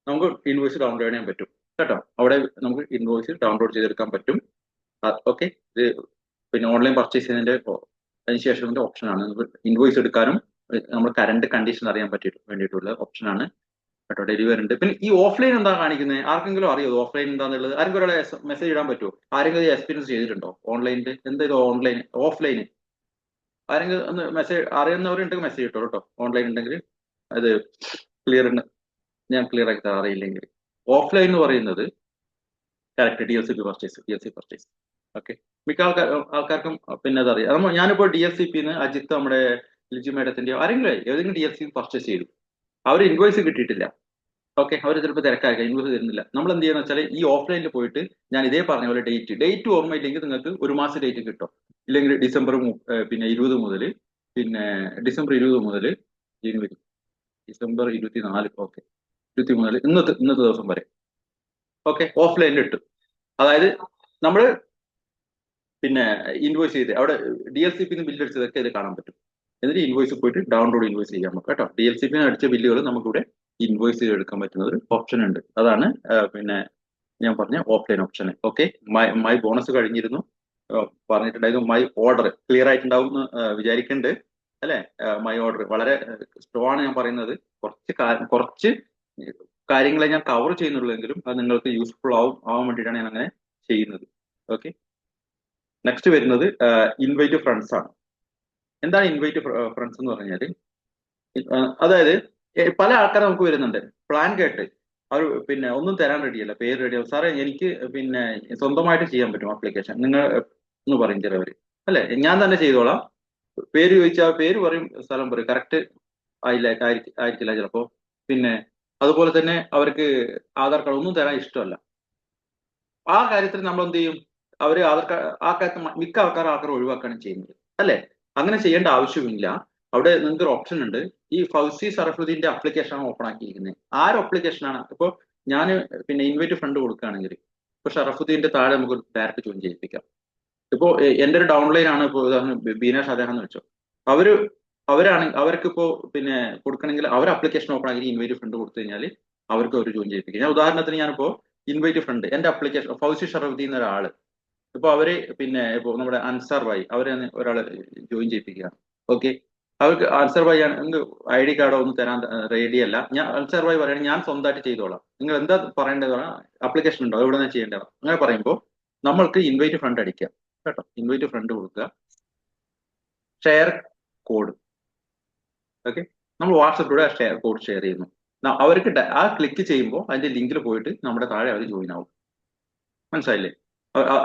നമുക്ക് ഇൻവോയ്സ് ഡൗൺലോഡ് ചെയ്യാൻ പറ്റും കേട്ടോ. അവിടെ നമുക്ക് ഇൻവോയ്സ് ഡൗൺലോഡ് ചെയ്തെടുക്കാൻ പറ്റും. ഓക്കെ, ഇത് പിന്നെ ഓൺലൈൻ പർച്ചേസ് ചെയ്യുന്നതിന്റെ അതിനുശേഷം ഓപ്ഷനാണ്. ഇൻവോയ്സ് എടുക്കാനും നമ്മൾ കറണ്ട് കണ്ടീഷൻ അറിയാൻ വേണ്ടിയിട്ടുള്ള ഓപ്ഷനാണ് കേട്ടോ. ഡെലിവറി ഉണ്ട്. പിന്നെ ഈ ഓഫ്ലൈൻ എന്താ കാണിക്കുന്നത്, ആർക്കെങ്കിലും അറിയോ ഓഫ്ലൈൻ എന്താന്നുള്ളത്? ആരെങ്കിലും ഒരാളെ മെസ്സേജ് ഇടാൻ പറ്റുമോ? ആരെങ്കിലും എക്സ്പീരിയൻസ് ചെയ്തിട്ടുണ്ടോ ഓൺലൈനിൽ? എന്താ ഇത് ഓൺലൈൻ ഓഫ്ലൈൻ? ആരെങ്കിലും ഒന്ന് മെസ്സേജ് അറിയുന്നവരുണ്ടെങ്കിൽ മെസ്സേജ് ഇട്ടോ കേട്ടോ. ഓൺലൈൻ ഉണ്ടെങ്കിൽ അത് ക്ലിയർ ഉണ്ട്, ഞാൻ ക്ലിയർ ആക്കി തരാം അറിയില്ലെങ്കിൽ. ഓഫ്ലൈൻ എന്ന് പറയുന്നത് കറക്റ്റ് DLCP പർച്ചേസ്. ഓക്കെ, മിക്ക ആൾക്കാർക്കും പിന്നെ അതറിയാം. ഞാനിപ്പോ DLCPന്ന് അജിത്ത് നമ്മുടെ ലിജി മേഡത്തിന്റെ ആരെങ്കിലും ഏതെങ്കിലും DLCP പർച്ചേസ് ചെയ്തു, അവർ ഇൻവോയ്സ് കിട്ടിയിട്ടില്ല. ഓക്കെ, അവർ ചിലപ്പോൾ തിരക്കായിരിക്കും, ഇൻവോയ്സ് തരുന്നില്ല. നമ്മൾ എന്ത് ചെയ്യുന്ന വെച്ചാൽ ഈ ഓഫ്ലൈനിൽ പോയിട്ട് ഞാൻ ഇതേ പറഞ്ഞ പോലെ ഡേറ്റ് ഓർമ്മയില്ലെങ്കിൽ നിങ്ങൾക്ക് 1 മാസം ഡേറ്റ് കിട്ടും. ഇല്ലെങ്കിൽ ഡിസംബർ 20 മുതൽ പിന്നെ ഡിസംബർ 20 മുതൽ ജനുവരി ഡിസംബർ 24 ഓക്കെ 20 മുതൽ ഇന്നത്തെ ദിവസം വരെ ഓക്കെ ഓഫ്ലൈനിൽ ഇട്ടു. അതായത് നമ്മൾ പിന്നെ ഇൻവോയ്സ് ചെയ്ത് അവിടെ DLCP ബില്ല് അടിച്ചതൊക്കെ ഇത് കാണാൻ പറ്റും. എന്നിട്ട് ഇൻവോയ്സ് പോയിട്ട് ഡൗൺലോഡ് ഇൻവോയ്സ് ചെയ്യാൻ പറ്റും കേട്ടോ. DLCP അടിച്ച ബില്ലുകൾ നമുക്കിവിടെ ഇൻവോയ്സ് ചെയ്തെടുക്കാൻ പറ്റുന്ന ഒരു ഓപ്ഷൻ ഉണ്ട്. അതാണ് പിന്നെ ഞാൻ പറഞ്ഞ offline option. Okay, my bonus കഴിഞ്ഞിരുന്നു പറഞ്ഞിട്ടുണ്ടായിരുന്നു. മൈ ഓർഡർ ക്ലിയർ ആയിട്ടുണ്ടാവും എന്ന് വിചാരിക്കുന്നുണ്ട് അല്ലെ. മൈ ഓർഡർ വളരെ സ്ലോ ആണ് ഞാൻ പറയുന്നത്. കുറച്ച് കാര്യങ്ങളെ ഞാൻ കവർ ചെയ്യുന്നുള്ളെങ്കിലും അത് നിങ്ങൾക്ക് യൂസ്ഫുൾ ആവാൻ വേണ്ടിയിട്ടാണ് ഞാൻ അങ്ങനെ ചെയ്യുന്നത്. ഓക്കെ, നെക്സ്റ്റ് വരുന്നത് ഇൻവൈറ്റ് ഫ്രണ്ട്സ് ആണ്. എന്താണ് ഇൻവൈറ്റ് ഫ്രണ്ട്സ് എന്ന് പറഞ്ഞാൽ, അതായത് പല ആൾക്കാർ നമുക്ക് വരുന്നുണ്ട് പ്ലാൻ കേട്ട് അവർ പിന്നെ ഒന്നും തരാൻ റെഡിയല്ല, പേര് റെഡിയാവും. സാറേ എനിക്ക് പിന്നെ സ്വന്തമായിട്ട് ചെയ്യാൻ പറ്റും ആപ്ലിക്കേഷൻ നിങ്ങൾ എന്ന് പറയും ചിലവർ അല്ലെ. ഞാൻ തന്നെ ചെയ്തോളാം, പേര് ചോദിച്ചാൽ പേര് പറയും, സ്ഥലം പറയും, കറക്റ്റ് ആയിരിക്കില്ല ചിലപ്പോ. പിന്നെ അതുപോലെ തന്നെ അവർക്ക് ആധാർ കാർഡ് ഒന്നും തരാൻ ഇഷ്ടമല്ല. ആ കാര്യത്തിൽ നമ്മൾ എന്ത് ചെയ്യും, അവര് ആധാർ കാർഡ് ആ കാര്യത്തിൽ മിക്ക ആൾക്കാർ ഒഴിവാക്കുകയാണ് ചെയ്യുന്നത് അല്ലെ. അങ്ങനെ ചെയ്യേണ്ട ആവശ്യമില്ല. അവിടെ നിങ്ങൾക്ക് ഒരു ഓപ്ഷൻ ഉണ്ട്. ഈ ഫൗസി ഷറഫുദ്ദീന്റെ ആപ്ലിക്കേഷൻ ഓപ്പൺ ആക്കിയിരിക്കുന്നത്. ആര് ആപ്ലിക്കേഷനാണ്? ഇപ്പോൾ ഞാൻ പിന്നെ ഇൻവൈറ്റ് ഫണ്ട് കൊടുക്കുകയാണെങ്കിൽ ഇപ്പൊ ഷറഫുദ്ദീന്റെ താഴെ നമുക്ക് ഡയറക്റ്റ് ജോയിൻ ചെയ്യിപ്പിക്കാം. ഇപ്പോ എന്റെ ഒരു ഡൗൺലൈൻ ആണ്, ഇപ്പോൾ ഉദാഹരണം ബീന ഷാജഹാൻ എന്ന് വെച്ചോ, അവർക്ക് ഇപ്പോ പിന്നെ കൊടുക്കണമെങ്കിൽ അവർ ആപ്ലിക്കേഷൻ ഓപ്പൺ ആക്കി ഇൻവൈറ്റ് ഫണ്ട് കൊടുത്തു കഴിഞ്ഞാൽ അവർക്ക് ഒരു ജോയിൻ ചെയ്യിപ്പിക്കാം. ഞാൻ ഉദാഹരണത്തിന് ഞാനിപ്പോ ഇൻവൈറ്റ് ഫണ്ട് എന്റെ ആപ്ലിക്കേഷൻ ഫൗസി ഷറഫുദ്ദീൻ എന്ന ഒരാള് ഇപ്പൊ അവര് പിന്നെ ഇപ്പൊ നമ്മുടെ അൻസാർ ഭായി അവരെ ഒരാളെ ജോയിൻ ചെയ്യിപ്പിക്കുകയാണ്. ഓക്കെ, അവർക്ക് അൻസാർ ഭായി ആണ് ID കാർഡോ ഒന്നും തരാൻ റെഡിയല്ല. ഞാൻ അൻസാർ ഭായി പറയുകയാണെങ്കിൽ ഞാൻ സ്വന്തമായിട്ട് ചെയ്തോളാം, നിങ്ങൾ എന്താ പറയേണ്ടത് ആപ്ലിക്കേഷൻ ഉണ്ടോ എവിടെ നിന്ന് ചെയ്യേണ്ടത് അങ്ങനെ പറയുമ്പോൾ നമ്മൾക്ക് ഇൻവൈറ്റ് ഫണ്ട് അടിക്കാം കേട്ടോ. ഇൻവൈറ്റ് ഫണ്ട് കൊടുക്കുക, ഷെയർ കോഡ്. ഓക്കെ, നമ്മൾ വാട്സപ്പിലൂടെ ഷെയർ കോഡ് ഷെയർ ചെയ്യുന്നു. അവർക്ക് ആ ക്ലിക്ക് ചെയ്യുമ്പോൾ അതിന്റെ ലിങ്കിൽ പോയിട്ട് നമ്മുടെ താഴെ അവർ ജോയിൻ ആവും. മനസ്സിലായില്ലേ?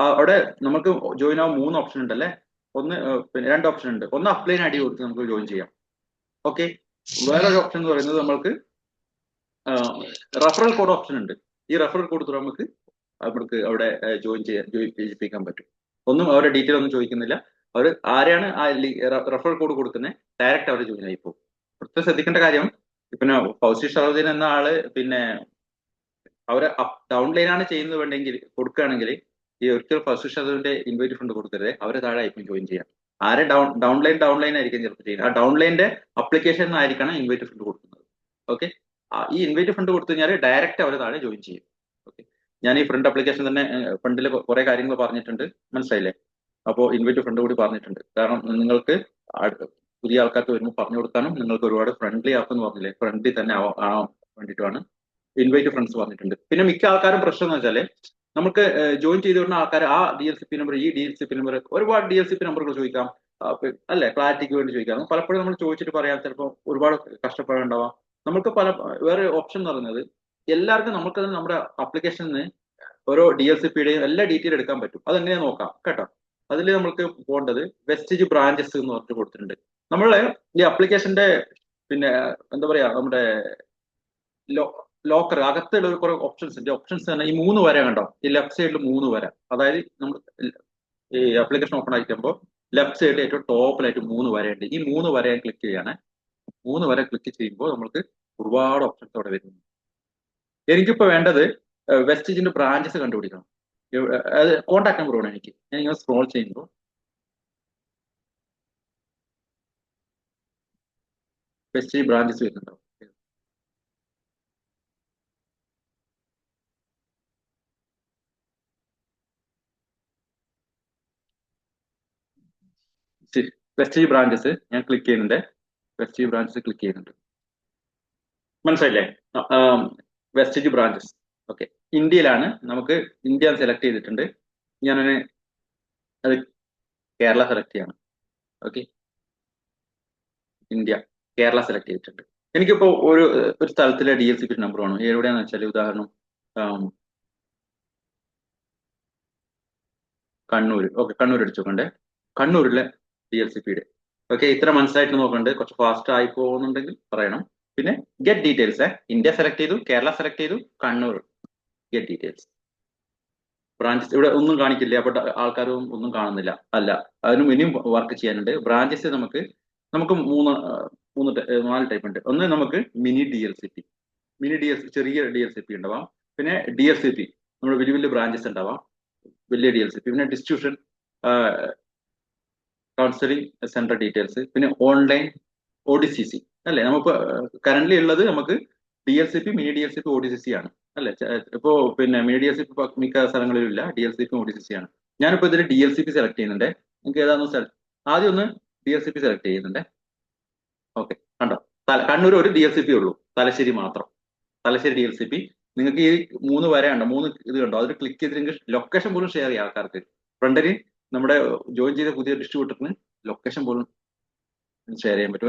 അവിടെ നമുക്ക് ജോയിൻ ആവാൻ 3 ഓപ്ഷൻ ഉണ്ടല്ലേ. ഒന്ന് പിന്നെ 2 ഓപ്ഷൻ ഉണ്ട്. ഒന്ന് അപ്ലൈൻ ID കൊടുത്ത് നമുക്ക് ജോയിൻ ചെയ്യാം. ഓക്കെ, വേറൊരു ഓപ്ഷൻ എന്ന് പറയുന്നത് നമ്മൾക്ക് റെഫറൽ കോഡ് ഓപ്ഷൻ ഉണ്ട്. ഈ റെഫറൽ കോഡ് നമുക്ക് അവിടെ ജോയിൻ ചെയ്യിപ്പിക്കാൻ പറ്റും. ഒന്നും അവരുടെ ഡീറ്റെയിൽ ഒന്നും ചോദിക്കുന്നില്ല. അവർ ആരെയാണ് ആ റെഫറൽ കോഡ് കൊടുക്കുന്നത് ഡയറക്റ്റ് അവർ ജോയിൻ ആയി പോകും. പ്രത്യേകം ശ്രദ്ധിക്കേണ്ട കാര്യം, പിന്നെ ഫൗസി ഷറഫുദ്ദീൻ എന്ന ആള് പിന്നെ അവരെ ഡൗൺലൈൻ ആണ് ചെയ്യുന്നത് വേണ്ടെങ്കിൽ കൊടുക്കുകയാണെങ്കിൽ ഈ ഒരിക്കലും ഫൗസി ഷറഫുദ്ദീന്റെ ഇൻവൈറ്റ് ഫണ്ട് കൊടുക്കരുത്. അവരെ താഴെ ആയിരിക്കും ജോയിൻ ചെയ്യാം. ആരെ ഡൗൺലൈൻ ആയിരിക്കും ചിലപ്പോൾ ചെയ്യുന്നത്. ആ ഡൗൺലൈനിന്റെ അപ്ലിക്കേഷൻ ആയിരിക്കണം ഇൻവൈറ്റ് ഫണ്ട് കൊടുക്കുന്നത്. ഓക്കെ, ഈ ഇൻവൈറ്റ് ഫണ്ട് കൊടുത്തു കഴിഞ്ഞാൽ ഡയറക്റ്റ് അവരെ താഴെ ജോയിൻ ചെയ്യും. ഓക്കെ, ഞാൻ ഈ ഫ്രണ്ട് ആപ്ലിക്കേഷൻ തന്നെ ഫണ്ടിൽ കുറെ കാര്യങ്ങൾ പറഞ്ഞിട്ടുണ്ട്, മനസ്സിലായില്ലേ? അപ്പോൾ ഇൻവൈറ്റ് ഫണ്ട് കൂടി പറഞ്ഞിട്ടുണ്ട്. കാരണം നിങ്ങൾക്ക് പുതിയ ആൾക്കാർക്ക് വരുമ്പോൾ പറഞ്ഞു കൊടുക്കാനും നിങ്ങൾക്ക് ഒരുപാട് ഫ്രണ്ട്ലി ആപ്പെന്ന് പറഞ്ഞില്ലേ, ഫ്രണ്ട്ലി തന്നെ ആവാൻ വേണ്ടിയിട്ടാണ് ഇൻവൈറ്റ് ഫ്രണ്ട്സ് പറഞ്ഞിട്ടുണ്ട്. പിന്നെ മിക്ക ആൾക്കാരും പ്രശ്നം എന്ന് വെച്ചാല് നമുക്ക് ജോയിൻ ചെയ്ത് വരുന്ന ആൾക്കാർ ആ DLCP നമ്പർ, ഈ DLCP നമ്പർ, ഒരുപാട് DLCP നമ്പറുകൾ ചോദിക്കാം. അല്ലെ, ക്ലാരിറ്റിക്ക് വേണ്ടി ചോദിക്കാം. പലപ്പോഴും നമ്മൾ ചോദിച്ചിട്ട് പറയാൻ ചിലപ്പോൾ ഒരുപാട് കഷ്ടപ്പാടുണ്ടാവാം. നമുക്ക് വേറെ ഓപ്ഷൻ എന്ന് പറയുന്നത് എല്ലാവർക്കും നമുക്ക് നമ്മുടെ ആപ്ലിക്കേഷനിൽ നിന്ന് ഓരോ DLCPയുടെയും എല്ലാ ഡീറ്റെയിൽ എടുക്കാൻ പറ്റും. അതെങ്ങനെയാ നോക്കാം കേട്ടോ. അതിൽ നമുക്ക് പോകേണ്ടത് വെസ്റ്റേജ് ബ്രാഞ്ചസ് എന്ന് പറഞ്ഞിട്ട് കൊടുത്തിട്ടുണ്ട്. നമ്മളെ ഈ ആപ്ലിക്കേഷന്റെ പിന്നെ എന്താ പറയാ, നമ്മുടെ ലോക്കർ അകത്തുള്ള കുറെ ഓപ്ഷൻസ് ഉണ്ട്. ഓപ്ഷൻസ് തന്നെ ഈ 3 വര കണ്ടോ, ഈ ലെഫ്റ്റ് സൈഡിൽ 3 വര. അതായത് നമ്മൾ ഈ ആപ്ലിക്കേഷൻ ഓപ്പൺ ആയിരിക്കുമ്പോൾ ലെഫ്റ്റ് സൈഡിൽ ഏറ്റവും ടോപ്പിലായിട്ട് 3 വരയുണ്ട്. ഈ 3 വര ഞാൻ ക്ലിക്ക് ചെയ്യാണ്. 3 വര ക്ലിക്ക് ചെയ്യുമ്പോൾ നമുക്ക് ഒരുപാട് ഓപ്ഷൻസ് അവിടെ വരുന്നു. എനിക്കിപ്പോ വേണ്ടത് വെസ്റ്റേജിന്റെ ബ്രാഞ്ചസ് കണ്ടുപിടിക്കണം. അത് കോൺടാക്ട് നമ്പർ വേണം എനിക്ക്. ഞാൻ ഇങ്ങനെ സ്ക്രോൾ ചെയ്യുമ്പോൾ വെസ്റ്റേജ് ബ്രാഞ്ചസ് വരുന്നുണ്ടോ? വെസ്റ്റേജ് ബ്രാഞ്ചസ് ഞാൻ ക്ലിക്ക് ചെയ്യുന്നുണ്ട്. വെസ്റ്റേജ് ബ്രാഞ്ചസ് ക്ലിക്ക് ചെയ്യുന്നുണ്ട്. മനസ്സിലായില്ലേ? Vestige branches. ഓക്കെ, ഇന്ത്യയിലാണ്. നമുക്ക് ഇന്ത്യ സെലക്ട് ചെയ്തിട്ടുണ്ട്. ഞാനത് കേരള സെലക്ട് ചെയ്യണം. ഓക്കെ, ഇന്ത്യ കേരള സെലക്ട് ചെയ്തിട്ടുണ്ട്. എനിക്കിപ്പോ ഒരു സ്ഥലത്തിലെ DLCP നമ്പർ വേണം. എവിടെയാന്ന് വെച്ചാൽ ഉദാഹരണം കണ്ണൂർ. ഓക്കെ, കണ്ണൂർ അടിച്ചോക്കണ്ടേ. കണ്ണൂരിലെ DLCPയുടെ. ഓക്കെ, ഇത്ര മനസ്സിലായിട്ട് നോക്കണ്ട്. കുറച്ച് ഫാസ്റ്റ് ആയി പോകുന്നുണ്ടെങ്കിൽ പറയണം. പിന്നെ ഗെറ്റ് ഡീറ്റെയിൽസ്. ഇന്ത്യ സെലക്ട് ചെയ്തു, കേരള സെലക്ട് ചെയ്തു, കണ്ണൂർ. Get details. ബ്രാഞ്ചസ് ഇവിടെ ഒന്നും കാണിക്കില്ല, അപ്പൊ ആൾക്കാരും ഒന്നും കാണുന്നില്ല. അല്ല, അതിനും ഇനിയും വർക്ക് ചെയ്യാനുണ്ട്. ബ്രാഞ്ചസ് നമുക്ക് 4 ടൈപ്പ് ഉണ്ട്. ഒന്ന് നമുക്ക് മിനി DLCP, ചെറിയ DLCP ഉണ്ടാവാം. പിന്നെ DSCP, നമ്മൾ വലിയ വലിയ ബ്രാഞ്ചസ് ഉണ്ടാവാം, വലിയ DLCP. പിന്നെ ഡിസ്ട്രിബ്യൂഷൻ കൗൺസിലിംഗ് സെന്റർ ഡീറ്റെയിൽസ്. പിന്നെ ഓൺലൈൻ ODCC. അല്ലെ, നമുക്ക് കറന്റ് ഉള്ളത് നമുക്ക് DLCP, മിനി DLCP, ODCC ആണ്. അല്ലെ, ഇപ്പോ പിന്നെ മിനി DLCP മിക്ക സ്ഥലങ്ങളിലും ഇല്ല. DLCP, ODCC ആണ്. ഞാനിപ്പോ ഇതിൽ DLCP സെലക്ട് ചെയ്യുന്നുണ്ട്. നിങ്ങൾക്ക് ഏതാണെന്ന് ആദ്യം ഒന്ന് DLCP സെലക്ട് ചെയ്യുന്നുണ്ട്. ഓക്കെ, കണ്ടോ, കണ്ണൂർ ഒരു DLCP ഉള്ളൂ, തലശ്ശേരി മാത്രം. തലശ്ശേരി DLCP. നിങ്ങൾക്ക് ഈ 3 വര ഉണ്ടോ, 3 ഇത് കണ്ടോ, അതിൽ ക്ലിക്ക് ചെയ്തിട്ട് ലൊക്കേഷൻ പോലും ഷെയർ ചെയ്യാം ആൾക്കാർക്ക്. ഫ്രണ്ടിന് നമ്മുടെ ജോയിൻ ചെയ്ത പുതിയ ഡിസ്ട്രിബ്യൂട്ടറിന് ലൊക്കേഷൻ പോലും ഷെയർ ചെയ്യാൻ പറ്റും.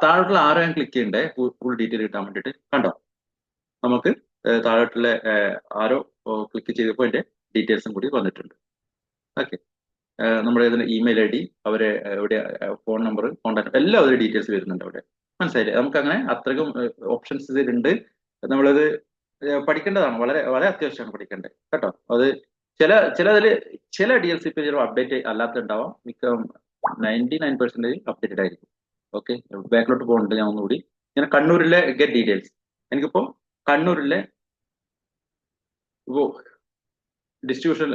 താഴോട്ടുള്ള ആരോ ഞാൻ ക്ലിക്ക് ചെയ്യണ്ടേ ഫുൾ ഡീറ്റെയിൽ കിട്ടാൻ വേണ്ടിയിട്ട്. കണ്ടോ, നമുക്ക് താഴോട്ടുള്ള ആരോ ക്ലിക്ക് ചെയ്തപ്പോൾ അതിന്റെ ഡീറ്റെയിൽസും കൂടി വന്നിട്ടുണ്ട്. ഓക്കെ, നമ്മുടെ ഇതിന്റെ ഇമെയിൽ ID, അവരെ എവിടെ, ഫോൺ നമ്പർ, കോൺടാക്ട്, എല്ലാം അതിന്റെ ഡീറ്റെയിൽസ് വരുന്നുണ്ട് അവിടെ. മനസ്സിലായില്ലേ? നമുക്ക് അങ്ങനെ അത്രയും ഓപ്ഷൻസ് ഇതിലുണ്ട്. നമ്മളത് പഠിക്കേണ്ടതാണ്. വളരെ വളരെ അത്യാവശ്യമാണ് പഠിക്കേണ്ടത് കേട്ടോ. അത് ചില DLCP അപ്ഡേറ്റ് അല്ലാത്തുണ്ടാവാം. മിക്ക 99% അപ്ഡേറ്റഡ് ആയിരിക്കും. ഓക്കെ, ബാക്കിലോട്ട് പോകുന്നുണ്ട് ഞാൻ ഒന്നുകൂടി. ഞാൻ കണ്ണൂരിലെ ഗെറ്റ് ഡീറ്റെയിൽസ്. എനിക്കിപ്പോ കണ്ണൂരിലെ ഡിസ്ട്രിബ്യൂഷൻ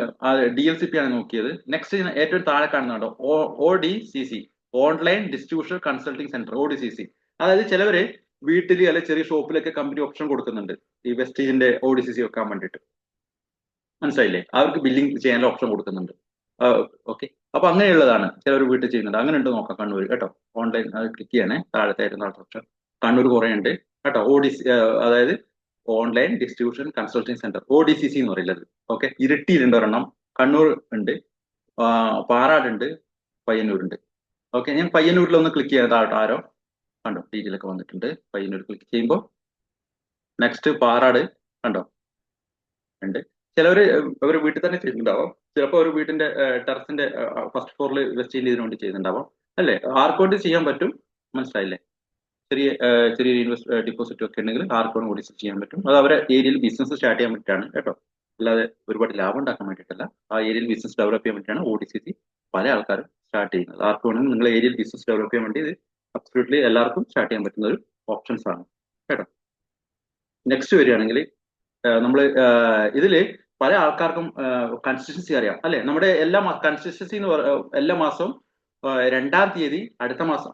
DLCP ആണ് നോക്കിയത്. നെക്സ്റ്റ് ഏറ്റവും താഴെ കാണുന്നുണ്ടോ, ODCC, online distribution consulting centre, ODCC. അതായത് ചിലവര് വീട്ടിൽ അല്ലെ ചെറിയ ഷോപ്പിലൊക്കെ കമ്പനി ഓപ്ഷൻ കൊടുക്കുന്നുണ്ട് ഈ വെസ്റ്റേജിന്റെ ODCC വെക്കാൻ വേണ്ടിയിട്ട്. മനസ്സിലായില്ലേ? അവർക്ക് ബില്ലിംഗ് ചെയ്യാനുള്ള ഓപ്ഷൻ കൊടുക്കുന്നുണ്ട്. ഓക്കെ, അപ്പൊ അങ്ങനെയുള്ളതാണ് ചിലവർ വീട്ടിൽ ചെയ്യുന്നുണ്ട്. അങ്ങനെ ഉണ്ട്, നോക്കാം കണ്ണൂർ കേട്ടോ. ഓൺലൈൻ അത് ക്ലിക്ക് ചെയ്യണേ, താഴത്തെ ഓപ്ഷൻ. കണ്ണൂർ കുറെ ഉണ്ട് കേട്ടോ. അതായത് online distribution consulting centre, ODCC എന്ന് പറയുന്നത്. ഓക്കെ, ഇരിട്ടിയിലുണ്ട് ഒരെണ്ണം, കണ്ണൂർ ഉണ്ട്, പാറാടുണ്ട്, പയ്യന്നൂരുണ്ട്. ഓക്കെ, ഞാൻ പയ്യന്നൂരിലൊന്ന് ക്ലിക്ക് ചെയ്യാം. താഴോട്ട് ആരോ കണ്ടോ, ഡീറ്റെയിൽ ഒക്കെ വന്നിട്ടുണ്ട്. പയ്യന്നൂർ ക്ലിക്ക് ചെയ്യുമ്പോൾ നെക്സ്റ്റ് പാറാട് കണ്ടോ ഉണ്ട്. ചിലവർ അവർ വീട്ടിൽ തന്നെ ചെയ്യുന്നുണ്ടാവാം. ചിലപ്പോൾ ഒരു വീട്ടിന്റെ ടെറസിന്റെ ഫസ്റ്റ് ഫ്ലോറിൽ വെസ്റ്റ് ഇതിനു വേണ്ടി ചെയ്യുന്നുണ്ടാവാം. അല്ലെ, ആർക്കോണ്ട് ചെയ്യാൻ പറ്റും. മനസ്സിലായില്ലേ? ചെറിയ ഡിപ്പോസിറ്റ് ഒക്കെ ഉണ്ടെങ്കിൽ ആർക്കോണ്ട് ഓഡിറ്റ് ചെയ്യാൻ പറ്റും. അത് അവരെ ഏരിയയിൽ ബിസിനസ് സ്റ്റാർട്ട് ചെയ്യാൻ വേണ്ടിയിട്ടാണ് കേട്ടോ. അല്ലാതെ ഒരുപാട് ലാഭം ഉണ്ടാക്കാൻ വേണ്ടിയിട്ടല്ല. ആ ഏരിയയിൽ ബിസിനസ് ഡെവലപ്പ് ചെയ്യാൻ വേണ്ടിയിട്ടാണ് ODCC പല ആൾക്കാരും സ്റ്റാർട്ട് ചെയ്യുന്നത്. ആർക്കോണ്ട് നിങ്ങൾ ഏരിയയിൽ ബിസിനസ് ഡെവലപ്പ് ചെയ്യാൻ വേണ്ടി ഇത് അബ്സല്യൂട്ട്ലി എല്ലാവർക്കും സ്റ്റാർട്ട് ചെയ്യാൻ പറ്റുന്ന ഒരു ഓപ്ഷൻസ് ആണ് കേട്ടോ. നെക്സ്റ്റ് വരികയാണെങ്കിൽ നമ്മൾ ഇതില് പല ആൾക്കാർക്കും കൺസിസ്റ്റൻസി അറിയാം. അല്ലെ, നമ്മുടെ കൺസിസ്റ്റൻസി എന്ന് എല്ലാ മാസവും 2-ാം തീയതി അടുത്ത മാസം,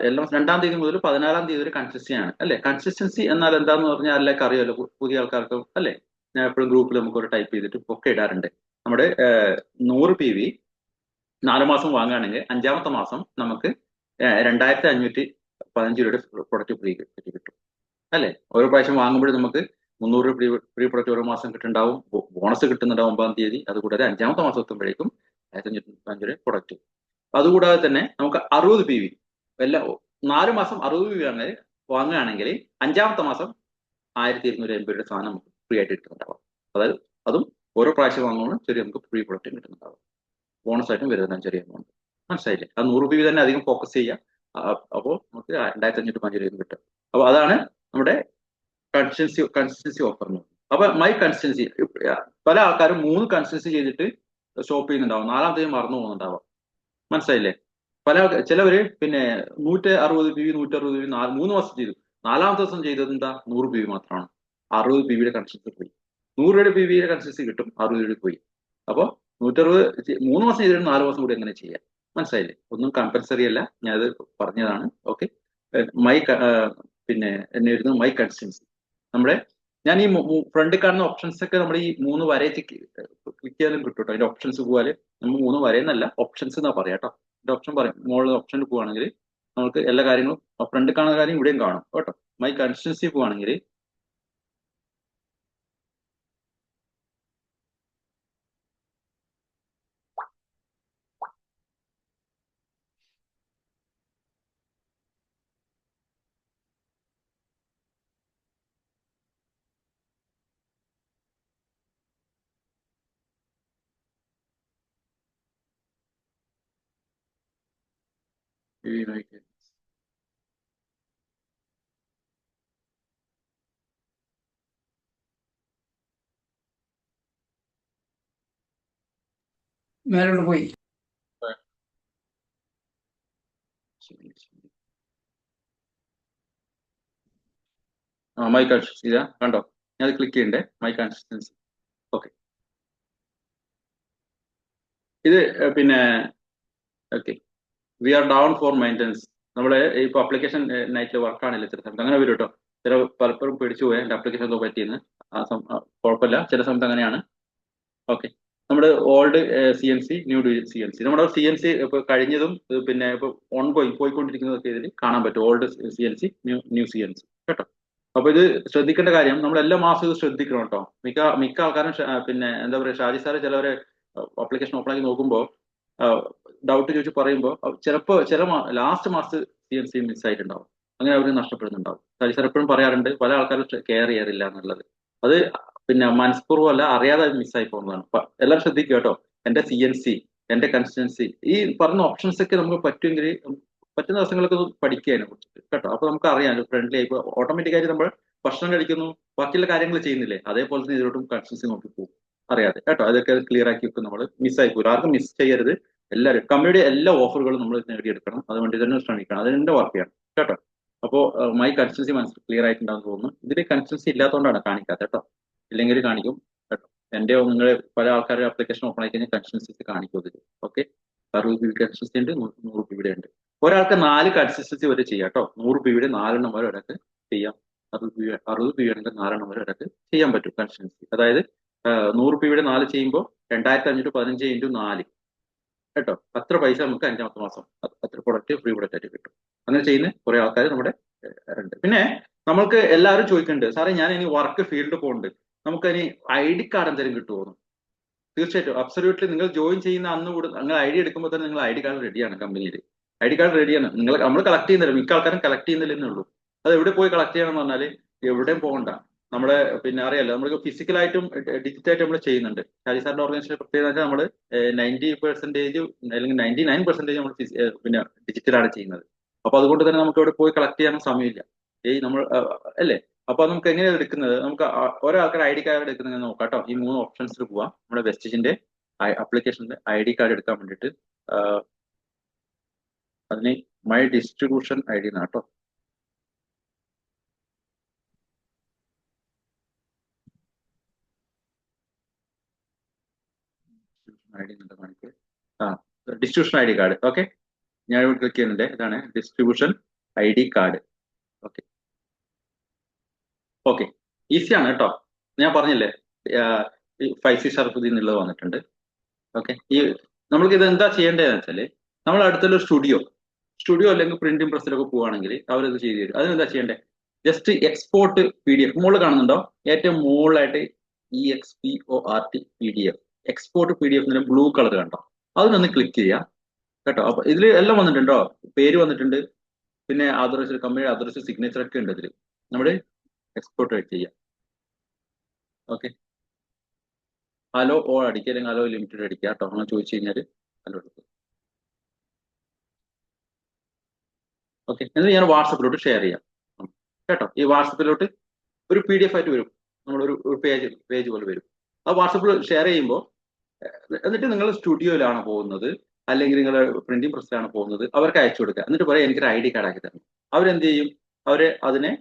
എല്ലാ 2-ാം തീയതി മുതൽ 14-ാം തീയതി ഒരു കൺസിസ്റ്റൻസി ആണ്. അല്ലെ, കൺസിസ്റ്റൻസി എന്നാൽ എന്താന്ന് പറഞ്ഞാൽ എല്ലാവർക്കും അറിയാലോ, പുതിയ ആൾക്കാർക്കും. അല്ലെ, ഞാൻ എപ്പോഴും ഗ്രൂപ്പിൽ നമുക്ക് ഒരു ടൈപ്പ് ചെയ്തിട്ട് ഒക്കെ ഇടാറുണ്ട്. നമ്മുടെ 100 PV 4 മാസം വാങ്ങുകയാണെങ്കിൽ 5-ാമത്തെ മാസം നമുക്ക് 2515 രൂപയുടെ പ്രൊഡക്റ്റ് ഫ്രീ കിട്ടും. അല്ലെ, ഓരോ പ്രാവശ്യം വാങ്ങുമ്പോഴും നമുക്ക് 300 പ്രീ പ്രൊഡക്റ്റ് ഒരു മാസം കിട്ടുന്നുണ്ടാവും, ബോണസ് കിട്ടുന്നുണ്ടാവും 9-ാം തീയതി. അതുകൂടാതെ 5-ാമത്തെ മാസം എത്തുമ്പോഴേക്കും 1555 പ്രൊഡക്റ്റ്. അതുകൂടാതെ തന്നെ നമുക്ക് 60 PV എല്ലാ 4 മാസം 60 PV വാങ്ങുകയാണെങ്കിൽ 5-ാമത്തെ മാസം 1250 സാധനം നമുക്ക് ഫ്രീ ആയിട്ട് കിട്ടുന്നുണ്ടാവും. അതായത് അതും ഓരോ പ്രാവശ്യം വാങ്ങുമ്പോൾ ചെറിയ നമുക്ക് ഫ്രീ പ്രൊഡക്റ്റ് കിട്ടുന്നുണ്ടാവും. ബോണസ് ആയിട്ടും വരുന്നതാണ് ചെറിയ എമൗണ്ട്. മനസ്സിലായില്ലേ? ആ 100 PV തന്നെ അധികം ഫോക്കസ് ചെയ്യുക. അപ്പോൾ നമുക്ക് 2555 കിട്ടും. അപ്പോൾ അതാണ് നമ്മുടെ കൺസിസ്റ്റൻസി ഓഫർ. അപ്പൊ മൈ കൺസിസ്റ്റൻസി, പല ആൾക്കാരും 3 കൺസിസ്റ്റൻസി ചെയ്തിട്ട് സ്റ്റോപ്പ് ചെയ്യുന്നുണ്ടാവും, 4-ാമത്തെ മറന്നു പോകുന്നുണ്ടാവാം. മനസ്സിലായില്ലേ? ചിലവര് പിന്നെ 160 PV 160 PV 3 മാസം ചെയ്തു, 4-ാമത്തെ ദിവസം ചെയ്തത് എന്താ 100 PV മാത്രമാണ്. 60 PV കൺസിസ്റ്റൻസി പോയി. 100 PV കൺസിസ്റ്റൻസി കിട്ടും, 60 പോയി. അപ്പോൾ 160 3 മാസം ചെയ്തിട്ട് 4 മാസം കൂടി എങ്ങനെ ചെയ്യാം? മനസ്സിലായില്ലേ? ഒന്നും കമ്പൽസറി അല്ല, ഞാനത് പറഞ്ഞതാണ്. ഓക്കെ, പിന്നെ എന്നെ എഴുതുന്നു മൈ കൺസിസ്റ്റൻസി. നമ്മുടെ ഞാൻ ഈ ഫ്രണ്ട് കാണുന്ന ഓപ്ഷൻസ് ഒക്കെ നമ്മൾ ഈ 3 വരെ ക്ലിക്ക് ചെയ്യാനും കിട്ടും കേട്ടോ. അതിന്റെ ഓപ്ഷൻസ് പോകാല് നമ്മൾ 3 വരെയെന്നല്ല, ഓപ്ഷൻസ് എന്നാ പറയാം കേട്ടോ. ഇതിന്റെ ഓപ്ഷൻ പറയും, മുകളിൽ ഓപ്ഷനിൽ പോവുകയാണെങ്കിൽ നമുക്ക് എല്ലാ കാര്യങ്ങളും ഫ്രണ്ട് കാണുന്ന കാര്യം ഇവിടെയും കാണും കേട്ടോ. മൈ കൺസിസ്റ്റൻസി പോവുകയാണെങ്കിൽ മേലോട്ട് പോയി. മൈ കൺസിസ്റ്റൻസി ഇതാ കണ്ടോ, ഞാൻ അത് ക്ലിക്ക് ചെയ്യണ്ടേ, മൈ കൺസിസ്റ്റൻസി. ഓക്കെ, ഇത് പിന്നെ okay, we are down for maintenance. നമ്മള് ഇപ്പൊ ആപ്ലിക്കേഷൻ നൈറ്റിൽ വർക്ക് ആണില്ല ചില സമയത്ത്, അങ്ങനെ വരും കേട്ടോ. ചില പലപ്പോഴും പേടിച്ചു പോയാൽ എൻ്റെ ആപ്ലിക്കേഷൻ എന്തോ പറ്റിയെന്ന്. കുഴപ്പമില്ല, ചില സമയത്ത് അങ്ങനെയാണ്. ഓക്കെ, നമ്മുടെ ഓൾഡ് CNC ന്യൂ CNC, നമ്മുടെ CNC ഇപ്പൊ കഴിഞ്ഞതും പിന്നെ ഇപ്പൊ പോയിക്കൊണ്ടിരിക്കുന്നതൊക്കെ ഇതിൽ കാണാൻ പറ്റും. ഓൾഡ് CNC ന്യൂ CNC കേട്ടോ. അപ്പൊ ഇത് ശ്രദ്ധിക്കേണ്ട കാര്യം, നമ്മൾ എല്ലാ മാസവും ഇത് ശ്രദ്ധിക്കണം കേട്ടോ. മിക്ക ആൾക്കാരും പിന്നെ എന്താ പറയുക, ഷാജി സാറ് ചിലവരെ ആപ്ലിക്കേഷൻ ഓപ്പൺ ആക്കി നോക്കുമ്പോൾ ഡൗട്ട് ചോദിച്ച് പറയുമ്പോൾ ചിലപ്പോൾ ചില ലാസ്റ്റ് മാസത്ത് CNC മിസ് ആയിട്ടുണ്ടാവും, അങ്ങനെ അവർ നഷ്ടപ്പെടുന്നുണ്ടാവും. ഷാജി സാർ എപ്പോഴും പറയാറുണ്ട്, പല ആൾക്കാരും കെയർ ചെയ്യാറില്ല എന്നുള്ളത്. അത് പിന്നെ മനഃപൂർവ്വം അല്ല, അറിയാതെ മിസ്സായി പോകുന്നതാണ്. എല്ലാവരും ശ്രദ്ധിക്കുക കേട്ടോ. എന്റെ CNC, എന്റെ കൺസിസ്റ്റൻസി, ഈ പറഞ്ഞ ഓപ്ഷൻസ് ഒക്കെ നമുക്ക് പറ്റുമെങ്കിൽ പറ്റുന്ന ദിവസങ്ങളൊക്കെ പഠിക്കുക അതിനെ കുറിച്ചിട്ട് കേട്ടോ. അപ്പൊ നമുക്ക് അറിയാം ഫ്രണ്ട്ലി ആയി ഓട്ടോമാറ്റിക്കായിട്ട് നമ്മൾ ഭക്ഷണം കഴിക്കുന്നു, ബാക്കിയുള്ള കാര്യങ്ങൾ ചെയ്യുന്നില്ലേ, അതേപോലെ തന്നെ ഇതിലോട്ടും കൺസിസ്റ്റൻസി നോക്കി പോകും അറിയാതെ കേട്ടോ. അതൊക്കെ ക്ലിയർ ആക്കി വെക്കും, നമ്മൾ മിസ്സായി പോകും. ആർക്കും മിസ് ചെയ്യരുത്. എല്ലാവരും കമ്പനിയുടെ എല്ലാ ഓഫറുകളും നമ്മൾ നേടിയെടുക്കണം, അതുവേണ്ടി തന്നെ ശ്രമിക്കണം. അതിന്റെ വർക്കാണ് കേട്ടോ. അപ്പോൾ മൈ കൺസിസ്റ്റൻസി മനസ്സിൽ ക്ലിയർ ആയിട്ടുണ്ടാകുന്ന തോന്നുന്നു. ഇതിൽ കൺസിസ്റ്റൻസി ഇല്ലാത്തതുകൊണ്ടാണ് കാണിക്കാത്തത് കേട്ടോ, ഇല്ലെങ്കിൽ കാണിക്കും കേട്ടോ. എൻ്റെ നിങ്ങൾ പല ആൾക്കാരുടെ ആപ്ലിക്കേഷൻ ഓപ്പൺ ആയി കഴിഞ്ഞാൽ കൺസിസ്റ്റൻസി കാണിക്കും ഇതിൽ. ഓക്കെ, 60 PV കൺസിസ്റ്റൻസി ഉണ്ട്, 100 PV ഉണ്ട്. ഒരാൾക്ക് 4 കൺസിസ്റ്റൻസി വരെ ചെയ്യാം കേട്ടോ. 100 PV 4 വരെ ഒരാൾക്ക് ചെയ്യാം. 60 PV ആണെങ്കിൽ 4 വരെ ഒരാൾക്ക് ചെയ്യാൻ പറ്റും കൺസിസ്റ്റൻസി. അതായത് 100 PV 4 ചെയ്യുമ്പോൾ 2515 × 4 കേട്ടോ. അത്ര പൈസ നമുക്ക് 5-ാമത്തെ മാസം അത്ര പ്രൊഡക്റ്റ് ഫ്രീ പ്രൊഡക്റ്റ് ആയിട്ട് കിട്ടും. അങ്ങനെ ചെയ്യുന്ന കുറെ ആൾക്കാർ നമ്മുടെ ഉണ്ട്. പിന്നെ നമ്മൾക്ക് എല്ലാവരും ചോദിക്കുന്നുണ്ട്, സാറേ ഞാൻ ഇനി വർക്ക് ഫീൽഡ് പോകുന്നുണ്ട്, നമുക്ക് ഇനി ID കാർഡ് എന്തെങ്കിലും കിട്ടുമോ? തീർച്ചയായിട്ടും, അബ്സല്യൂട്ട്ലി. നിങ്ങൾ ജോയിൻ ചെയ്യുന്ന അന്ന് കൂടെ നിങ്ങൾ ID എടുക്കുമ്പോൾ തന്നെ നിങ്ങൾ ID കാർഡ് റെഡിയാണ് കമ്പനിയിൽ. ID കാർഡ് റെഡിയാണ്. നമ്മൾ കളക്ട് ചെയ്യുന്നില്ല, മിക്ക ആൾക്കാരും കളക്ട് ചെയ്യുന്നില്ലെന്നേ ഉള്ളൂ. അത് എവിടെ പോയി കളക്ട് ചെയ്യണം എന്ന് പറഞ്ഞാൽ എവിടെയും പോകണ്ട. നമ്മുടെ പിന്നെ അറിയാലോ, നമ്മൾ ഫിസിക്കലായിട്ടും ഡിജിറ്റലായിട്ടും നമ്മൾ ചെയ്യുന്നുണ്ട്. ഷാജി സാറിന്റെ ഓർഗനൈസേഷൻ പ്രത്യേകത നമ്മൾ 90% അല്ലെങ്കിൽ 99% നമ്മൾ പിന്നെ ഡിജിറ്റലാണ് ചെയ്യുന്നത്. അപ്പൊ അതുകൊണ്ട് തന്നെ നമുക്ക് ഇവിടെ പോയി കളക്ട് ചെയ്യാനും സമയമില്ല. നമ്മൾ അല്ലേ? അപ്പൊ നമുക്ക് എങ്ങനെയാണ് എടുക്കുന്നത്? നമുക്ക് ഓരോ ആൾക്കാർ ID കാർഡ് എടുക്കുന്നത് നോക്കാം കേട്ടോ. ഈ 3 ഓപ്ഷൻസിൽ പോവാം. നമ്മുടെ വെസ്റ്റേജിന്റെ ആപ്ലിക്കേഷന്റെ ID കാർഡ് എടുക്കാൻ വേണ്ടിയിട്ട് അതിന് മൈ ഡിസ്ട്രിബ്യൂഷൻ ID എന്നാണ് കേട്ടോ. Distribution ID card. ഓക്കെ, ഞാൻ ഇവിടെ ക്ലിക്ക് ചെയ്യുന്നുണ്ട്. ഇതാണ് distribution ID card. Okay okay, ഈസിയാണ് കേട്ടോ. ഞാൻ പറഞ്ഞില്ലേ 5C ഷർഫുദ്ദീൻ എന്നുള്ളത് വന്നിട്ടുണ്ട്. ഓക്കെ, ഈ നമ്മൾക്ക് ഇത് എന്താ ചെയ്യേണ്ടതെന്ന് വെച്ചാല്, നമ്മൾ അടുത്തുള്ള സ്റ്റുഡിയോ അല്ലെങ്കിൽ പ്രിന്റിംഗ് പ്രസ്സിലൊക്കെ പോവുകയാണെങ്കിൽ അവരത് ചെയ്തു തരും. അതിനെന്താ ചെയ്യേണ്ടത്? ജസ്റ്റ് എക്സ്പോർട്ട് PDF മുകളിൽ കാണുന്നുണ്ടോ? ഏറ്റവും മുകളിലായിട്ട് EXPORT PDF എക്സ്പോർട്ട് PDF എന്നൊരു ബ്ലൂ കളർ കണ്ടോ? അതിനൊന്ന് ക്ലിക്ക് ചെയ്യാം കേട്ടോ. അപ്പൊ ഇതിൽ എല്ലാം വന്നിട്ടുണ്ടോ? പേര് വന്നിട്ടുണ്ട്, പിന്നെ അഡ്രസ്, കമ്പനി അഡ്രസ്, സിഗ്നേച്ചർ ഒക്കെ ഉണ്ട് ഇതിൽ. നമ്മൾ എക്സ്പോർട്ട് ചെയ്യാം. ഓക്കെ, ഹലോ ഓൾ അടിക്കുക, അല്ലെങ്കിൽ ഹലോ ലിമിറ്റഡ് അടിക്കുക കേട്ടോ. അങ്ങനെ ചോദിച്ചു കഴിഞ്ഞാൽ ഹലോ എടുക്കും. ഓക്കെ, എന്നിട്ട് ഞാൻ വാട്സപ്പിലോട്ട് ഷെയർ ചെയ്യാം കേട്ടോ. ഈ വാട്സപ്പിലോട്ട് ഒരു PDF ആയിട്ട് വരും, നമ്മളൊരു പേജ് പോലെ വരും. ആ വാട്സപ്പിൽ ഷെയർ ചെയ്യുമ്പോൾ എന്നിട്ട് നിങ്ങൾ സ്റ്റുഡിയോയിലാണ് പോകുന്നത്, അല്ലെങ്കിൽ നിങ്ങൾ പ്രിന്റിംഗ് പ്രസ്സിലാണ് പോകുന്നത്, അവർക്ക് അയച്ചു കൊടുക്കുക. എന്നിട്ട് പറയാം എനിക്കൊരു ID കാർഡ് ആക്കി തരണം. അവരെന്ത് ചെയ്യും? അവര് അതിനെ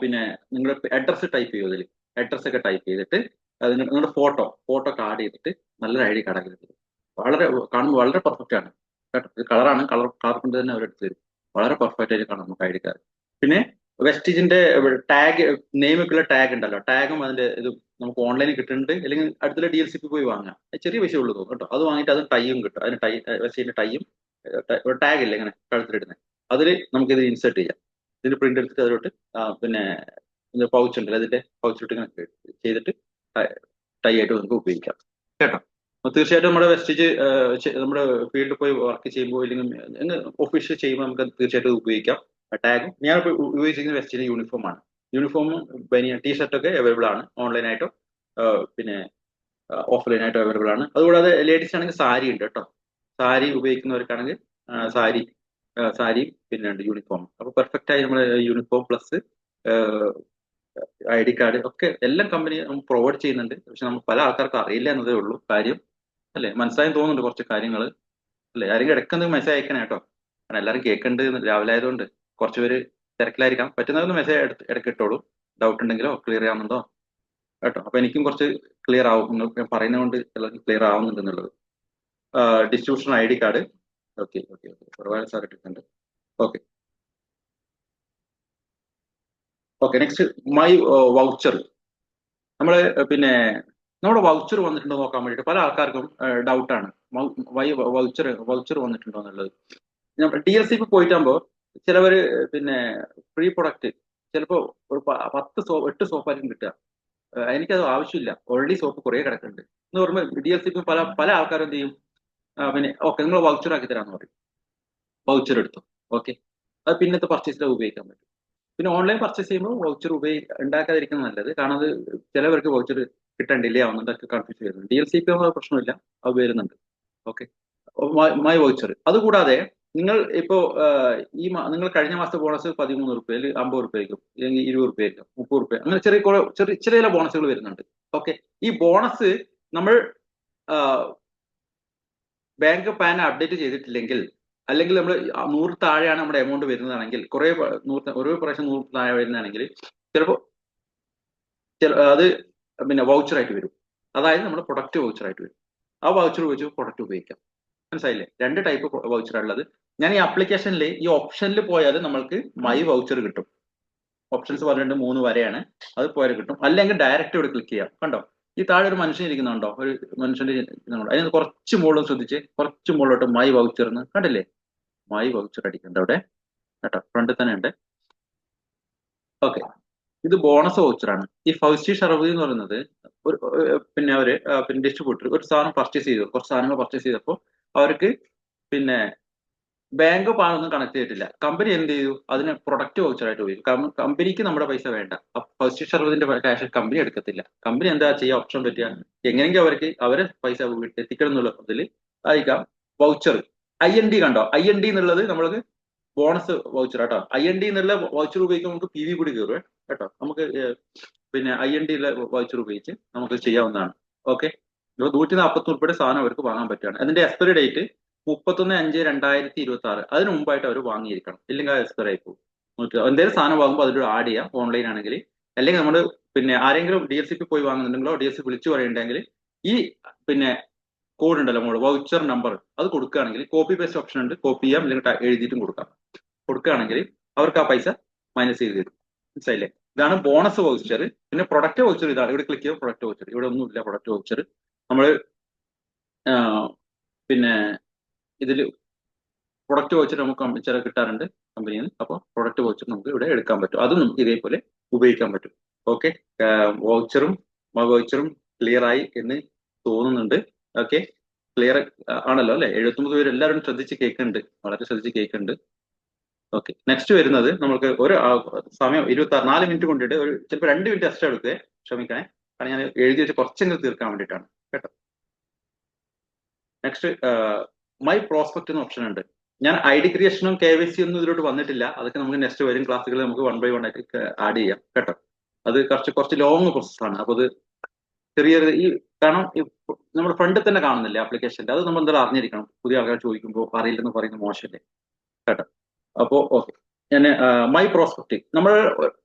പിന്നെ നിങ്ങളുടെ അഡ്രസ്സ് ടൈപ്പ് ചെയ്യും. അതിൽ അഡ്രസ്സ് ഒക്കെ ടൈപ്പ് ചെയ്തിട്ട് അതിന് നിങ്ങളുടെ ഫോട്ടോ കാർഡ് ചെയ്തിട്ട് നല്ലൊരു ID കാർഡ് ആക്കി തരും. വളരെ കാണുമ്പോൾ വളരെ പെർഫെക്റ്റ് ആണ് കേട്ടോ. ഇത് കളറാണ്, കളർ കൊണ്ട് തന്നെ അവരെടുത്ത് തരും. വളരെ പെർഫെക്റ്റ് ആയിട്ട് കാണാം നമുക്ക് ID കാർഡ്. പിന്നെ വെസ്റ്റീജിന്റെ ടാഗ്, നെയിമൊക്കെയുള്ള ടാഗ് ഉണ്ടല്ലോ, ടാഗും അതിന്റെ ഇത് നമുക്ക് ഓൺലൈനിൽ കിട്ടുന്നുണ്ട്, അല്ലെങ്കിൽ അടുത്തുള്ള DLCP പോയി വാങ്ങാം. ചെറിയ പൈസ ഉള്ളൂ തോന്നും കേട്ടോ. അത് വാങ്ങിയിട്ട് അത് ടൈയും കിട്ടും. അതിന് വെസ്റ്റീജിന്റെ ടൈയും ടാഗ് ഇല്ല ഇങ്ങനെ കഴുത്തിലിടുന്നത്, അതിൽ നമുക്കിത് ഇൻസേർട്ട് ചെയ്യാം. ഇതിന് പ്രിന്റ് എടുത്തിട്ട് അതിലോട്ട് പിന്നെ പൗച്ച് ഉണ്ടല്ലോ, അതിന്റെ പൗച്ചിലോട്ട് ഇങ്ങനെ ചെയ്തിട്ട് ടൈ ആയിട്ട് നമുക്ക് ഉപയോഗിക്കാം കേട്ടോ. തീർച്ചയായിട്ടും നമ്മുടെ വെസ്റ്റേജ് നമ്മുടെ ഫീൽഡിൽ പോയി വർക്ക് ചെയ്യുമ്പോൾ അല്ലെങ്കിൽ ഒഫീഷ്യൽ ചെയ്യുമ്പോൾ നമുക്ക് തീർച്ചയായിട്ടും ഉപയോഗിക്കാം ടാഗ്. ഞാൻ ഉപയോഗിച്ചിരിക്കുന്ന വെസ്റ്റേജ് യൂണിഫോം ആണ്. യൂണിഫോമും ബനിയൻ ടീഷർട്ട് ഒക്കെ അവൈലബിൾ ആണ്, ഓൺലൈനായിട്ടോ പിന്നെ ഓഫ്ലൈനായിട്ടോ അവൈലബിൾ ആണ്. അതുകൂടാതെ ലേഡീസ് ആണെങ്കിൽ സാരി ഉണ്ട് കേട്ടോ. സാരി ഉപയോഗിക്കുന്നവർക്കാണെങ്കിൽ സാരി പിന്നെ ഉണ്ട് യൂണിഫോം. അപ്പൊ പെർഫെക്റ്റ് ആയി നമ്മുടെ യൂണിഫോം പ്ലസ് ID കാർഡ് ഒക്കെ എല്ലാം കമ്പനി നമുക്ക് പ്രൊവൈഡ് ചെയ്യുന്നുണ്ട്. പക്ഷെ നമുക്ക് പല ആൾക്കാർക്കും അറിയില്ല എന്നതേ ഉള്ളൂ കാര്യം, അല്ലെ? മനസ്സിലായി തോന്നുന്നുണ്ട് കുറച്ച് കാര്യങ്ങൾ, അല്ലെ? ആരെങ്കിലും ഇടയ്ക്കെന്തെങ്കിലും മെസ്സേജ് അയക്കണേ കേട്ടോ. കാരണം എല്ലാവരും കേൾക്കേണ്ടത് രാവിലെ ആയതുകൊണ്ട് കുറച്ച് പേര് തിരക്കിലായിരിക്കാം. പറ്റുന്നതൊന്ന് മെസ്സേജ് ഇടയ്ക്ക് ഇട്ടോളൂ, ഡൗട്ട് ഉണ്ടെങ്കിലോ ക്ലിയർ ആവുന്നുണ്ടോ കേട്ടോ. അപ്പൊ എനിക്കും കുറച്ച് ക്ലിയർ ആവും, നിങ്ങൾ പറയുന്നതുകൊണ്ട് എല്ലാവർക്കും ക്ലിയർ ആവുന്നുണ്ട് എന്നുള്ളത്. ഡിസ്ട്രിബ്യൂഷൻ ID കാർഡ് ഓക്കെ ഒരുപാട് സാർ ഇട്ടിട്ടുണ്ട്. Okay next my voucher. നമ്മള് പിന്നെ നമ്മുടെ വൗച്ചർ വന്നിട്ടുണ്ടോ നോക്കാൻ വേണ്ടിയിട്ട് പല ആൾക്കാർക്കും ഡൗട്ടാണ്. വൗച്ചർ വന്നിട്ടുണ്ടോ എന്നുള്ളത്. DLCP പോയിട്ടാകുമ്പോൾ ചിലവര് പിന്നെ ഫ്രീ പ്രൊഡക്റ്റ് ചിലപ്പോൾ ഒരു 8 സോപ്പായിരിക്കും കിട്ടുക. എനിക്കത് ആവശ്യമില്ല, ഓൾറെഡി സോപ്പ് കുറേ കിടക്കുന്നുണ്ട് എന്ന് പറയുമ്പോൾ DLCP പല ആൾക്കാരും എന്ത് ചെയ്യും, പിന്നെ ഓക്കെ നിങ്ങൾ വൗച്ചർ ആക്കി തരാമെന്ന് പറയും. വൗച്ചർ എടുത്തു, ഓക്കെ, അത് പിന്നത്തെ പർച്ചേസിൽ ഉപയോഗിക്കാൻ പറ്റും. പിന്നെ ഓൺലൈൻ പർച്ചേസ് ചെയ്യുമ്പോൾ വൗച്ചർ ഉണ്ടാക്കാതിരിക്കുന്നത് നല്ലത്. കാരണം അത് ചിലവർക്ക് വൗച്ചർ കിട്ടാൻ ഡിലേ ആവുന്നുണ്ട്, കൺഫ്യൂസ് വരുന്നുണ്ട്. DLCP ആകുമ്പോൾ പ്രശ്നമില്ല, അത് വരുന്നുണ്ട്. Okay, my voucher. അതുകൂടാതെ നിങ്ങൾ ഇപ്പോ നിങ്ങൾ കഴിഞ്ഞ മാസത്തെ ബോണസ് 13 രൂപ, അല്ലെങ്കിൽ 50 രൂപയ്ക്കും, അല്ലെങ്കിൽ 20 രൂപയ്ക്കും, 30 രൂപ, അങ്ങനെ ചെറിയ ചില ബോണസുകൾ വരുന്നുണ്ട്. ഓക്കെ, ഈ ബോണസ് നമ്മൾ ബാങ്ക് പാൻ അപ്ഡേറ്റ് ചെയ്തിട്ടില്ലെങ്കിൽ, അല്ലെങ്കിൽ നമ്മൾ 100 താഴെയാണ് നമ്മുടെ എമൗണ്ട് വരുന്നതാണെങ്കിൽ, ഓരോ പ്രാവശ്യം 100 താഴെ വരുന്നതാണെങ്കിൽ ചിലപ്പോൾ അത് പിന്നെ വൗച്ചറായിട്ട് വരും. അതായത് നമ്മുടെ പ്രൊഡക്റ്റ് വൗച്ചറായിട്ട് വരും. ആ വൗച്ചർ വെച്ച് പ്രൊഡക്റ്റ് ഉപയോഗിക്കാം. മനസ്സിലായില്ലേ? 2 ടൈപ്പ് വൗച്ചറാണുള്ളത്. ഞാൻ ഈ ആപ്ലിക്കേഷനിൽ ഈ ഓപ്ഷനിൽ പോയാൽ നമ്മൾക്ക് മൈ വൗച്ചർ കിട്ടും. ഓപ്ഷൻസ് പറഞ്ഞിട്ട് 3 വരെയാണ്, അത് പോയാൽ കിട്ടും. അല്ലെങ്കിൽ ഡയറക്റ്റ് ഇവിടെ ക്ലിക്ക് ചെയ്യാം. കണ്ടോ, ഈ താഴെ ഒരു മനുഷ്യൻ ഇരിക്കുന്നുണ്ടോ? ഒരു മനുഷ്യന്റെ അതിന് കുറച്ച് മുകളിൽ ശ്രദ്ധിച്ച്, കുറച്ച് മുകളിലോട്ട് മൈ വൗച്ചർ എന്ന് കണ്ടില്ലേ? മൈ വൗച്ചർ അടിക്കുന്നുണ്ട് അവിടെ കേട്ടോ, ഫ്രണ്ടിൽ തന്നെ ഉണ്ട്. ഓക്കെ, ഇത് ബോണസ് വൗച്ചറാണ്. ഈ ഫൗസ്റ്റി ഷറഫി എന്ന് പറയുന്നത് പിന്നെ അവര് പിന്നെ ഡിസ്ട്രിബ്യൂട്ടർ ഒരു സാധനം പർച്ചേസ് ചെയ്തു, കുറച്ച് സാധനങ്ങൾ പർച്ചേസ് ചെയ്തപ്പോൾ അവർക്ക് പിന്നെ ബാങ്ക് പാനൊന്നും കണക്ട് ചെയ്തിട്ടില്ല. കമ്പനി എന്ത് ചെയ്തു, അതിന് പ്രൊഡക്റ്റ് വൗച്ചറായിട്ട് ഉപയോഗിക്കും. കമ്പനിക്ക് നമ്മുടെ പൈസ വേണ്ട, ഫസ്റ്റ് ഷർവതിന്റെ ക്യാഷ് കമ്പനി എടുക്കത്തില്ല. കമ്പനി എന്താ ചെയ്യുക, ഓപ്ഷൻ പറ്റിയ എങ്ങനെയെങ്കിലും അവരെ പൈസ എത്തിക്കണം എന്നുള്ള ഇതിൽ അയക്കാം. വൗച്ചർ IND കണ്ടോ, IND എന്നുള്ളത് നമ്മൾക്ക് ബോണസ് വൗച്ചർ കേട്ടോ. IND എന്നുള്ള വൗച്ചർ ഉപയോഗിക്കുമ്പോൾ നമുക്ക് PV കൂടി കയറും കേട്ടോ. നമുക്ക് പിന്നെ IND ഉള്ള വൗച്ചർ ഉപയോഗിച്ച് നമുക്ക് ചെയ്യാവുന്നതാണ്. ഓക്കെ, 140 ഉൾപ്പെടെ സാധനം അവർക്ക് വാങ്ങാൻ പറ്റുകയാണ്. അതിന്റെ എക്സ്പയറി ഡേറ്റ് 31/5/2026. അതിന് മുമ്പായിട്ട് അവർ വാങ്ങിയിരിക്കണം, ഇല്ലെങ്കിൽ അത് എക്സ്പയർ ആയി പോകും. എന്തെങ്കിലും സാധനം വാങ്ങുമ്പോൾ അതിലൂടെ ആഡ് ചെയ്യാം ഓൺലൈൻ ആണെങ്കിൽ. അല്ലെങ്കിൽ നമ്മൾ പിന്നെ ആരെങ്കിലും DLCP പോയി വാങ്ങുന്നുണ്ടെങ്കിലോ DLCP വിളിച്ചു പറയുന്നുണ്ടെങ്കിൽ ഈ പിന്നെ കോഡ് ഉണ്ടല്ലോ നമ്മൾ വൗച്ചർ നമ്പർ, അത് കൊടുക്കുകയാണെങ്കിൽ കോപ്പി പേസ്റ്റ് ഓപ്ഷൻ ഉണ്ട്, കോപ്പി ചെയ്യാം, അല്ലെങ്കിൽ എഴുതിയിട്ടും കൊടുക്കുകയാണെങ്കിൽ അവർക്ക് ആ പൈസ മൈനസ് ചെയ്ത് തരും. മനസ്സിലായില്ലേ? ഇതാണ് ബോണസ് വൗച്ചർ. പിന്നെ പ്രൊഡക്റ്റ് വൗച്ചർ ഇതാണ്. ഇവിടെ ക്ലിക്ക് ചെയ്യുക, പ്രൊഡക്റ്റ് വൗച്ചർ. ഇവിടെ ഒന്നുമില്ല പ്രൊഡക്റ്റ് വൗച്ചർ. നമ്മൾ പിന്നെ ഇതിൽ പ്രൊഡക്റ്റ് വൗച്ചർ നമുക്ക് ചില കിട്ടാറുണ്ട്. കമ്പനിയിൽ നിന്ന്. അപ്പോൾ പ്രൊഡക്റ്റ് വൗച്ചർ നമുക്ക് ഇവിടെ എടുക്കാൻ പറ്റും. അതും നമുക്ക് ഇതേപോലെ ഉപയോഗിക്കാൻ പറ്റും. ഓക്കെ, വൗച്ചറും ക്ലിയർ ആയി എന്ന് തോന്നുന്നുണ്ട്. ഓക്കെ, ക്ലിയർ ആണല്ലോ അല്ലെ? 79 പേര് എല്ലാവരും ശ്രദ്ധിച്ച് കേൾക്കുന്നുണ്ട്, വളരെ ശ്രദ്ധിച്ച് കേൾക്കുന്നുണ്ട്. ഓക്കെ, നെക്സ്റ്റ് വരുന്നത് നമുക്ക് ഒരു സമയം 4 മിനിറ്റ് കൊണ്ടിട്ട് ഒരു ചിലപ്പോൾ 2 മിനിറ്റ് എക്സ്ട്രാ എടുക്കുക, ക്ഷമിക്കണേ, കാരണം ഞാൻ എഴുതി വെച്ച് കുറച്ചെങ്കിലും തീർക്കാൻ വേണ്ടിയിട്ടാണ് കേട്ടോ. നെക്സ്റ്റ് മൈ പ്രോസ്പെക്ട് എന്ന ഓപ്ഷൻ ഉണ്ട്. ഞാൻ ID ക്രിയേഷനും KYC ഒന്നും ഇതിലോട്ട് വന്നിട്ടില്ല. അതൊക്കെ നമുക്ക് നെക്സ്റ്റ് വരും ക്ലാസ്സുകളിൽ നമുക്ക് 1 by 1 ആയിട്ട് ആഡ് ചെയ്യാം കേട്ടോ. അത് കുറച്ച് ലോങ് പ്രോസസ്സാണ്. അപ്പോൾ അത് ചെറിയ ഈ കാരണം നമ്മുടെ ഫ്രണ്ടിൽ തന്നെ കാണുന്നില്ല ആപ്ലിക്കേഷൻ്റെ, അത് നമ്മൾ എന്തായാലും അറിഞ്ഞിരിക്കണം. പുതിയ ആൾക്കാർ ചോദിക്കുമ്പോൾ അറിയില്ലെന്ന് പറയുന്നത് മോശമല്ലേ കേട്ടോ. അപ്പോൾ ഓക്കെ, ഞാൻ മൈ പ്രോസ്പെക്ട്, നമ്മൾ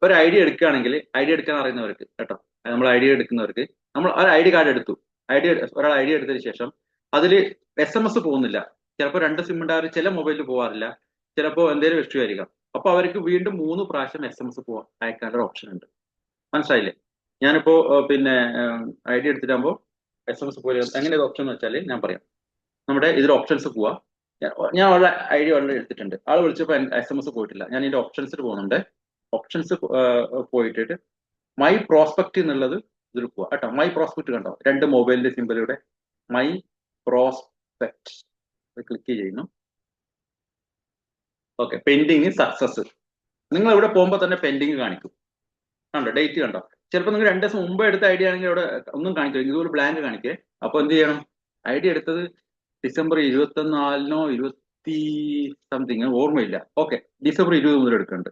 ഒരു ഐഡിയ എടുക്കുകയാണെങ്കിൽ, ഐഡിയ എടുക്കാൻ അറിയുന്നവർക്ക് കേട്ടോ, നമ്മൾ ഐഡിയ എടുക്കുന്നവർക്ക്, നമ്മൾ ഒരു ID കാർഡ് എടുത്തു, ഒരാൾ ഐഡിയ എടുത്തതിന് ശേഷം അതിൽ SMS പോകുന്നില്ല. ചിലപ്പോൾ 2 സിം ഉണ്ടാവും, ചില മൊബൈലിൽ പോകാറില്ല, ചിലപ്പോൾ എന്തെങ്കിലും ഇഷ്യൂ ആയിരിക്കാം. അപ്പോൾ അവർക്ക് വീണ്ടും 3 പ്രാവശ്യം SMS അയക്കാനുള്ള ഓപ്ഷൻ ഉണ്ട്. മനസ്സിലായില്ലേ? ഞാനിപ്പോ പിന്നെ ID എടുത്തിട്ടാകുമ്പോൾ SMS പോലെ എങ്ങനെ ഓപ്ഷൻ എന്ന് വെച്ചാൽ ഞാൻ പറയാം. നമ്മുടെ ഇതിൽ ഓപ്ഷൻസ് പോവാ, ഞാൻ അവളുടെ ID വളരെ എടുത്തിട്ടുണ്ട്, ആൾ വിളിച്ചപ്പോൾ SMS പോയിട്ടില്ല. ഞാൻ ഇതിന്റെ ഓപ്ഷൻസിൽ പോകുന്നുണ്ട്. ഓപ്ഷൻസ് പോയിട്ട് മൈ പ്രോസ്പെക്ട് എന്നുള്ളത് ഇതിൽ പോവാ കേട്ടോ. മൈ പ്രോസ്പെക്ട് കണ്ടോ, 2 മൊബൈലിന്റെ സിമ്പിളിലൂടെ മൈ പ്രോസ്പെക്ട് ക്ലിക്ക് ചെയ്യുന്നു. Okay, pending success. നിങ്ങൾ ഇവിടെ പോകുമ്പോൾ തന്നെ പെൻഡിങ് കാണിക്കും കണ്ടോ, ഡേറ്റ് കണ്ടോ. ചിലപ്പോൾ നിങ്ങൾ 2 ദിവസം മുമ്പ് എടുത്ത ID ആണെങ്കിൽ അവിടെ ഒന്നും കാണിക്കില്ല, ഇതുപോലെ ബ്ലാങ്ക് കാണിക്കേ. അപ്പോൾ എന്ത് ചെയ്യണം, ID എടുത്തത് ഡിസംബർ 24 20 സംതിങ് ഓർമ്മയില്ല. ഓക്കെ, ഡിസംബർ 20 മുതൽ എടുക്കുന്നുണ്ട്.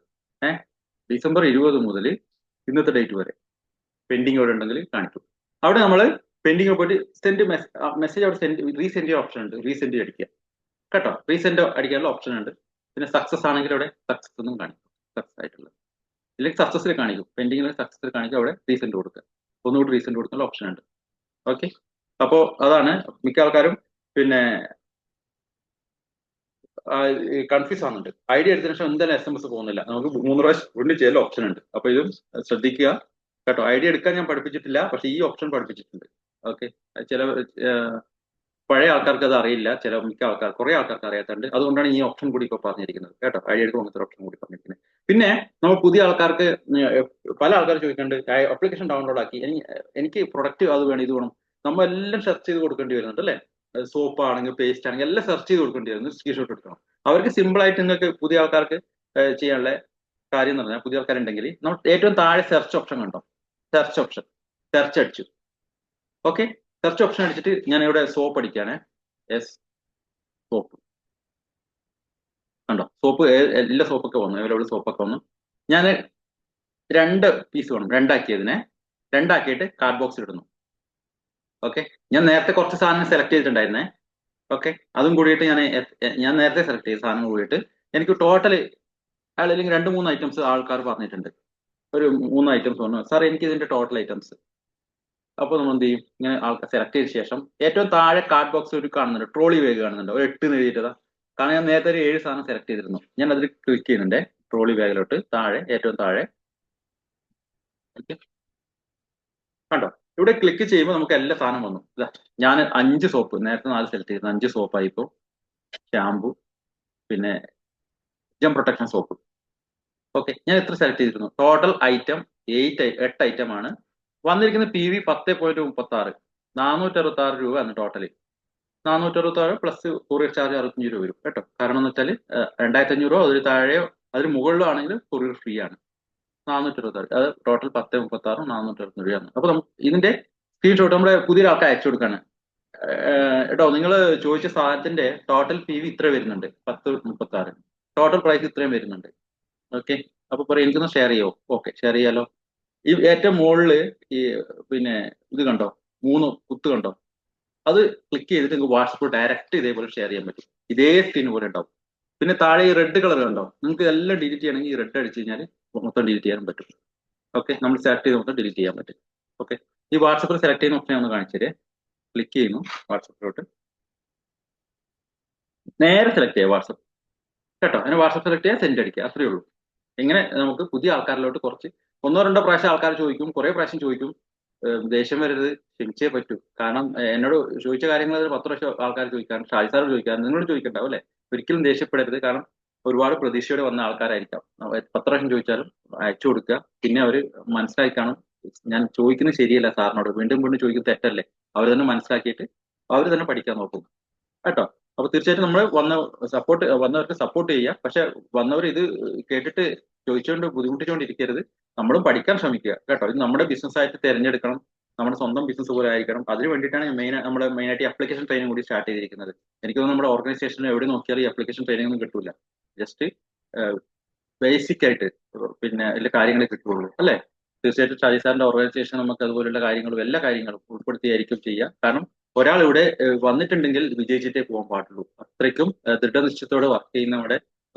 ഡിസംബർ 20 മുതൽ ഇന്നത്തെ ഡേറ്റ് വരെ പെൻഡിങ് അവിടെ ഉണ്ടെങ്കിൽ കാണിക്കും. അവിടെ നമ്മൾ പെൻഡിങ് പോയിട്ട് സെൻഡ് മെസ്സേജ് അവിടെ റീസെൻഡ് ഓപ്ഷൻ ഉണ്ട്, റീസെൻഡ് അടിക്കുക കേട്ടോ. റീസെൻഡ് അടിക്കാനുള്ള ഓപ്ഷൻ ഉണ്ട്. പിന്നെ സക്സസ് ആണെങ്കിൽ അവിടെ സക്സസ് ഒന്നും കാണിക്കും, സക്സസ് ആയിട്ടുള്ളത്. ഇല്ലെങ്കിൽ സക്സസിൽ കാണിക്കും, പെൻഡിങ്ങിൽ സക്സസിൽ കാണിക്കും, അവിടെ റീസെൻഡ് കൊടുക്കുക, ഒന്നുകൂടി റീസെൻഡ് കൊടുക്കാനുള്ള ഓപ്ഷൻ ഉണ്ട്. ഓക്കെ, അപ്പോൾ അതാണ് മിക്ക ആൾക്കാരും പിന്നെ കൺഫ്യൂസ് ആവുന്നുണ്ട്. ID എടുത്തതിന് ശേഷം എന്തായാലും SMS പോകുന്നില്ല, നമുക്ക് 3 പ്രാവശ്യം വീണ്ടും ചെയ്യാൻ ഓപ്ഷൻ ഉണ്ട്. അപ്പോൾ ഇതും ശ്രദ്ധിക്കുക കേട്ടോ. ID എടുക്കാൻ ഞാൻ പഠിപ്പിച്ചിട്ടില്ല, പക്ഷേ ഈ ഓപ്ഷൻ പഠിപ്പിച്ചിട്ടുണ്ട്. ഓക്കെ, ചില പഴയ ആൾക്കാർക്ക് അത് അറിയില്ല, മിക്ക ആൾക്കാർ കുറെ ആൾക്കാർക്ക് അറിയാത്തുണ്ട്. അതുകൊണ്ടാണ് ഈ ഓപ്ഷൻ കൂടി ഇപ്പോൾ പറഞ്ഞിരിക്കുന്നത് കേട്ടോ. ID എടുക്കുമ്പോൾ അങ്ങനത്തെ ഓപ്ഷൻ കൂടി പറഞ്ഞിരിക്കുന്നത്. പിന്നെ നമ്മൾ പുതിയ ആൾക്കാർക്ക് പല ആൾക്കാർ ചോദിക്കുന്നുണ്ട്, ആപ്ലിക്കേഷൻ ഡൗൺലോഡ് ആക്കി, എനിക്ക് പ്രൊഡക്റ്റ് അത് വേണം, ഇത് വേണം, നമ്മൾ എല്ലാം സെർച്ച് ചെയ്ത് കൊടുക്കേണ്ടി വരുന്നുണ്ട് അല്ലേ. സോപ്പ് ആണെങ്കിൽ പേസ്റ്റ് ആണെങ്കിൽ എല്ലാം സെർച്ച് ചെയ്ത് കൊടുക്കേണ്ടി വരുന്നു, സ്ക്രീൻഷോട്ട് എടുക്കണം. അവർക്ക് സിമ്പിൾ ആയിട്ട് നിങ്ങൾക്ക് പുതിയ ആൾക്കാർക്ക് ചെയ്യാനുള്ള കാര്യം എന്ന് പറഞ്ഞാൽ, പുതിയ ആൾക്കാരുണ്ടെങ്കിൽ നമ്മൾ ഏറ്റവും താഴെ സെർച്ച് ഓപ്ഷൻ കണ്ടോ, സെർച്ച് ഓപ്ഷൻ, സെർച്ച് അടിച്ചു. ഓക്കെ, സെർച്ച് ഓപ്ഷൻ അടിച്ചിട്ട് ഞാൻ ഇവിടെ സോപ്പ് അടിക്കാണ്. സോപ്പ് കണ്ടോ, സോപ്പ് എല്ലാ സോപ്പൊക്കെ വന്നു, അവൈലബിൾ സോപ്പൊക്കെ വന്നു. ഞാൻ 2 പീസ് വേണം, 2 ആക്കിയതിനെ 2 ആക്കിയിട്ട് കാർഡ് ബോക്സിൽ ഇടുന്നു. ഓക്കെ, ഞാൻ നേരത്തെ കുറച്ച് സാധനം സെലക്ട് ചെയ്തിട്ടുണ്ടായിരുന്നേ. ഓക്കെ, അതും കൂടിയിട്ട് ഞാൻ നേരത്തെ സെലക്ട് ചെയ്ത സാധനം കൂടിയിട്ട് എനിക്ക് ടോട്ടൽ അല്ലെങ്കിൽ 2-3 ഐറ്റംസ് ആൾക്കാർ പറഞ്ഞിട്ടുണ്ട്. ഒരു 3 ഐറ്റംസ് പറഞ്ഞു, സാർ എനിക്ക് ഇതിന്റെ ടോട്ടൽ ഐറ്റംസ്. അപ്പോൾ നമ്മൾ എന്ത് ചെയ്യും, ഇങ്ങനെ ആൾക്കാർ സെലക്ട് ചെയ്ത ശേഷം ഏറ്റവും താഴെ കാർഡ് ബോക്സ് ഒരു കാണുന്നുണ്ട്, ട്രോളി ബാഗ് കാണുന്നുണ്ട്, ഒരു 8 എഴുതിയിട്ടതാ. കാരണം ഞാൻ നേരത്തെ ഒരു 7 സാധനം സെലക്ട് ചെയ്തിരുന്നു. ഞാൻ അതിൽ ക്ലിക്ക് ചെയ്യുന്നുണ്ട്, ട്രോളി ബാഗിലോട്ട് താഴെ, ഏറ്റവും താഴെ. കണ്ടോ, ഇവിടെ ക്ലിക്ക് ചെയ്യുമ്പോൾ നമുക്ക് എല്ലാ സാധനം വന്നു. ഞാൻ 5 സോപ്പ്, നേരത്തെ 4 സെലക്ട് ചെയ്തിരുന്നു, 5 സോപ്പായി. ഇപ്പോൾ ഷാമ്പു, പിന്നെ ജം പ്രൊട്ടക്ഷൻ സോപ്പ്. ഓക്കെ, ഞാൻ എത്ര സെലക്ട് ചെയ്തിരുന്നു, ടോട്ടൽ ഐറ്റം 8 ഐറ്റം ആണ് വന്നിരിക്കുന്നത്. PV 10.36, 466 രൂപ ആണ് ടോട്ടല്. 466 പ്ലസ് കൊറിയർ ചാർജ് 65 രൂപ വരും കേട്ടോ. കാരണം എന്ന് വെച്ചാൽ 2500 രൂപ അതിൽ താഴെയോ അതിന് മുകളിലോ ആണെങ്കിൽ കൊറിയർ ഫ്രീ ആണ്. 466, അത് ടോട്ടൽ 10.36, 460 രൂപയാണ്. അപ്പൊ നമുക്ക് ഇതിന്റെ സ്ക്രീൻഷോട്ട് നമ്മുടെ പുതിയ ആൾക്ക് അയച്ചു കൊടുക്കാണ് കേട്ടോ. നിങ്ങൾ ചോദിച്ച സാധനത്തിന്റെ ടോട്ടൽ PV ഇത്ര വരുന്നുണ്ട്, 10.36, ടോട്ടൽ പ്രൈസ് ഇത്രയും വരുന്നുണ്ട്. ഓക്കെ, അപ്പൊ പറയാം എനിക്കൊന്ന് ഷെയർ ചെയ്യോ. ഓക്കെ, ഷെയർ ചെയ്യാലോ. ഈ ഏറ്റവും മുകളില് ഈ പിന്നെ ഇത് കണ്ടോ, 3 കുത്ത് കണ്ടോ, അത് ക്ലിക്ക് ചെയ്തിട്ട് നിങ്ങൾക്ക് വാട്സപ്പ് ഡയറക്റ്റ് ഇതേപോലെ ഷെയർ ചെയ്യാൻ പറ്റും. ഇതേ സ്ക്രീൻ പോലെ ഉണ്ടാവും. പിന്നെ താഴെ ഈ റെഡ് കളർ കണ്ടോ, നിങ്ങൾക്ക് എല്ലാം ഡിലീറ്റ് ചെയ്യണമെങ്കിൽ ഈ റെഡ് അടിച്ചു കഴിഞ്ഞാൽ മൊത്തം ഡിലീറ്റ് ചെയ്യാൻ പറ്റും. ഓക്കെ, നമ്മൾ സെലക്ട് ചെയ്ത് മൊത്തം ഡിലീറ്റ് ചെയ്യാൻ പറ്റും. ഓക്കെ, ഈ വാട്സപ്പിൽ സെലക്ട് ചെയ്യുന്ന ഓപ്ഷൻ ഒന്ന് കാണിച്ചു തരേ. ക്ലിക്ക് ചെയ്യുന്നു വാട്സപ്പിലോട്ട്, നേരെ സെലക്ട് ചെയ്യുക വാട്സപ്പ് കേട്ടോ. അതിന് വാട്സപ്പ് സെലക്ട് ചെയ്യുക, സെൻഡ് അടിക്കുക, അത്രയേ ഉള്ളൂ. ഇങ്ങനെ നമുക്ക് പുതിയ ആൾക്കാരിലോട്ട് കുറച്ച് 1-2 പ്രാവശ്യം ആൾക്കാർ ചോദിക്കും, കുറെ പ്രാവശ്യം ചോദിക്കും. ദേഷ്യം വരരുത്, ക്ഷമിച്ചേ പറ്റൂ. കാരണം എന്നോട് ചോദിച്ച കാര്യങ്ങൾ 10 പ്രാവശ്യം ആൾക്കാർ ചോദിക്കാറുണ്ട്, ഷാജി സാർ ചോദിക്കാറുണ്ട്, നിങ്ങളോട് ചോദിക്കണ്ടാവും അല്ലെ. ഒരിക്കലും ദേഷ്യപ്പെടരുത്. കാരണം ഒരുപാട് പ്രതീക്ഷയോടെ വന്ന ആൾക്കാരായിരിക്കാം. പത്ത് പ്രാവശ്യം ചോദിച്ചാലും അയച്ചു കൊടുക്കുക. പിന്നെ അവർ മനസ്സിലാക്കി കാണും, ഞാൻ ചോദിക്കുന്നത് ശരിയല്ല സാറിനോട്, വീണ്ടും വീണ്ടും ചോദിക്കുന്നത് തെറ്റല്ലേ, അവർ തന്നെ മനസ്സിലാക്കിയിട്ട് അവർ തന്നെ പഠിക്കാൻ നോക്കും കേട്ടോ. അപ്പൊ തീർച്ചയായിട്ടും നമ്മൾ വന്നവർക്ക് സപ്പോർട്ട് ചെയ്യുക. പക്ഷെ വന്നവർ ഇത് കേട്ടിട്ട് ചോദിച്ചുകൊണ്ട് ബുദ്ധിമുട്ടിച്ചുകൊണ്ടിരിക്കരുത്. നമ്മളും പഠിക്കാൻ ശ്രമിക്കുക കേട്ടോ. ഇത് നമ്മുടെ ബിസിനസ് ആയിട്ട് തിരഞ്ഞെടുക്കണം, നമ്മുടെ സ്വന്തം ബിസിനസ് പോലെ ആയിരിക്കണം. അതിന് വേണ്ടിയിട്ടാണ് നമ്മുടെ മെയിനായിട്ട് അപ്ലിക്കേഷൻ ട്രെയിനിങ് കൂടി സ്റ്റാർട്ട് ചെയ്തിരിക്കുന്നത്. എനിക്ക് തോന്നുന്നു നമ്മുടെ ഓർഗനൈസേഷനിൽ എവിടെ നോക്കിയാലും ഈ അപ്ലിക്കേഷൻ ട്രെയിനിങ് ഒന്നും കിട്ടൂല. ജസ്റ്റ് ബേസിക് ആയിട്ട് പിന്നെ എല്ലാ കാര്യങ്ങളെ കിട്ടുള്ളൂ അല്ലേ. തീർച്ചയായിട്ടും ഷാജി സാറിന്റെ ഓർഗനൈസേഷൻ നമുക്ക് അതുപോലുള്ള കാര്യങ്ങളും എല്ലാ കാര്യങ്ങളും ഉൾപ്പെടുത്തിയായിരിക്കും ചെയ്യുക. കാരണം ഒരാൾ ഇവിടെ വന്നിട്ടുണ്ടെങ്കിൽ വിജയിച്ചിട്ടേ പോകാൻ പാടുള്ളൂ. അത്രയ്ക്കും ദൃഢനിശ്ചയത്തോടെ വർക്ക് ചെയ്യുന്ന നമ്മുടെ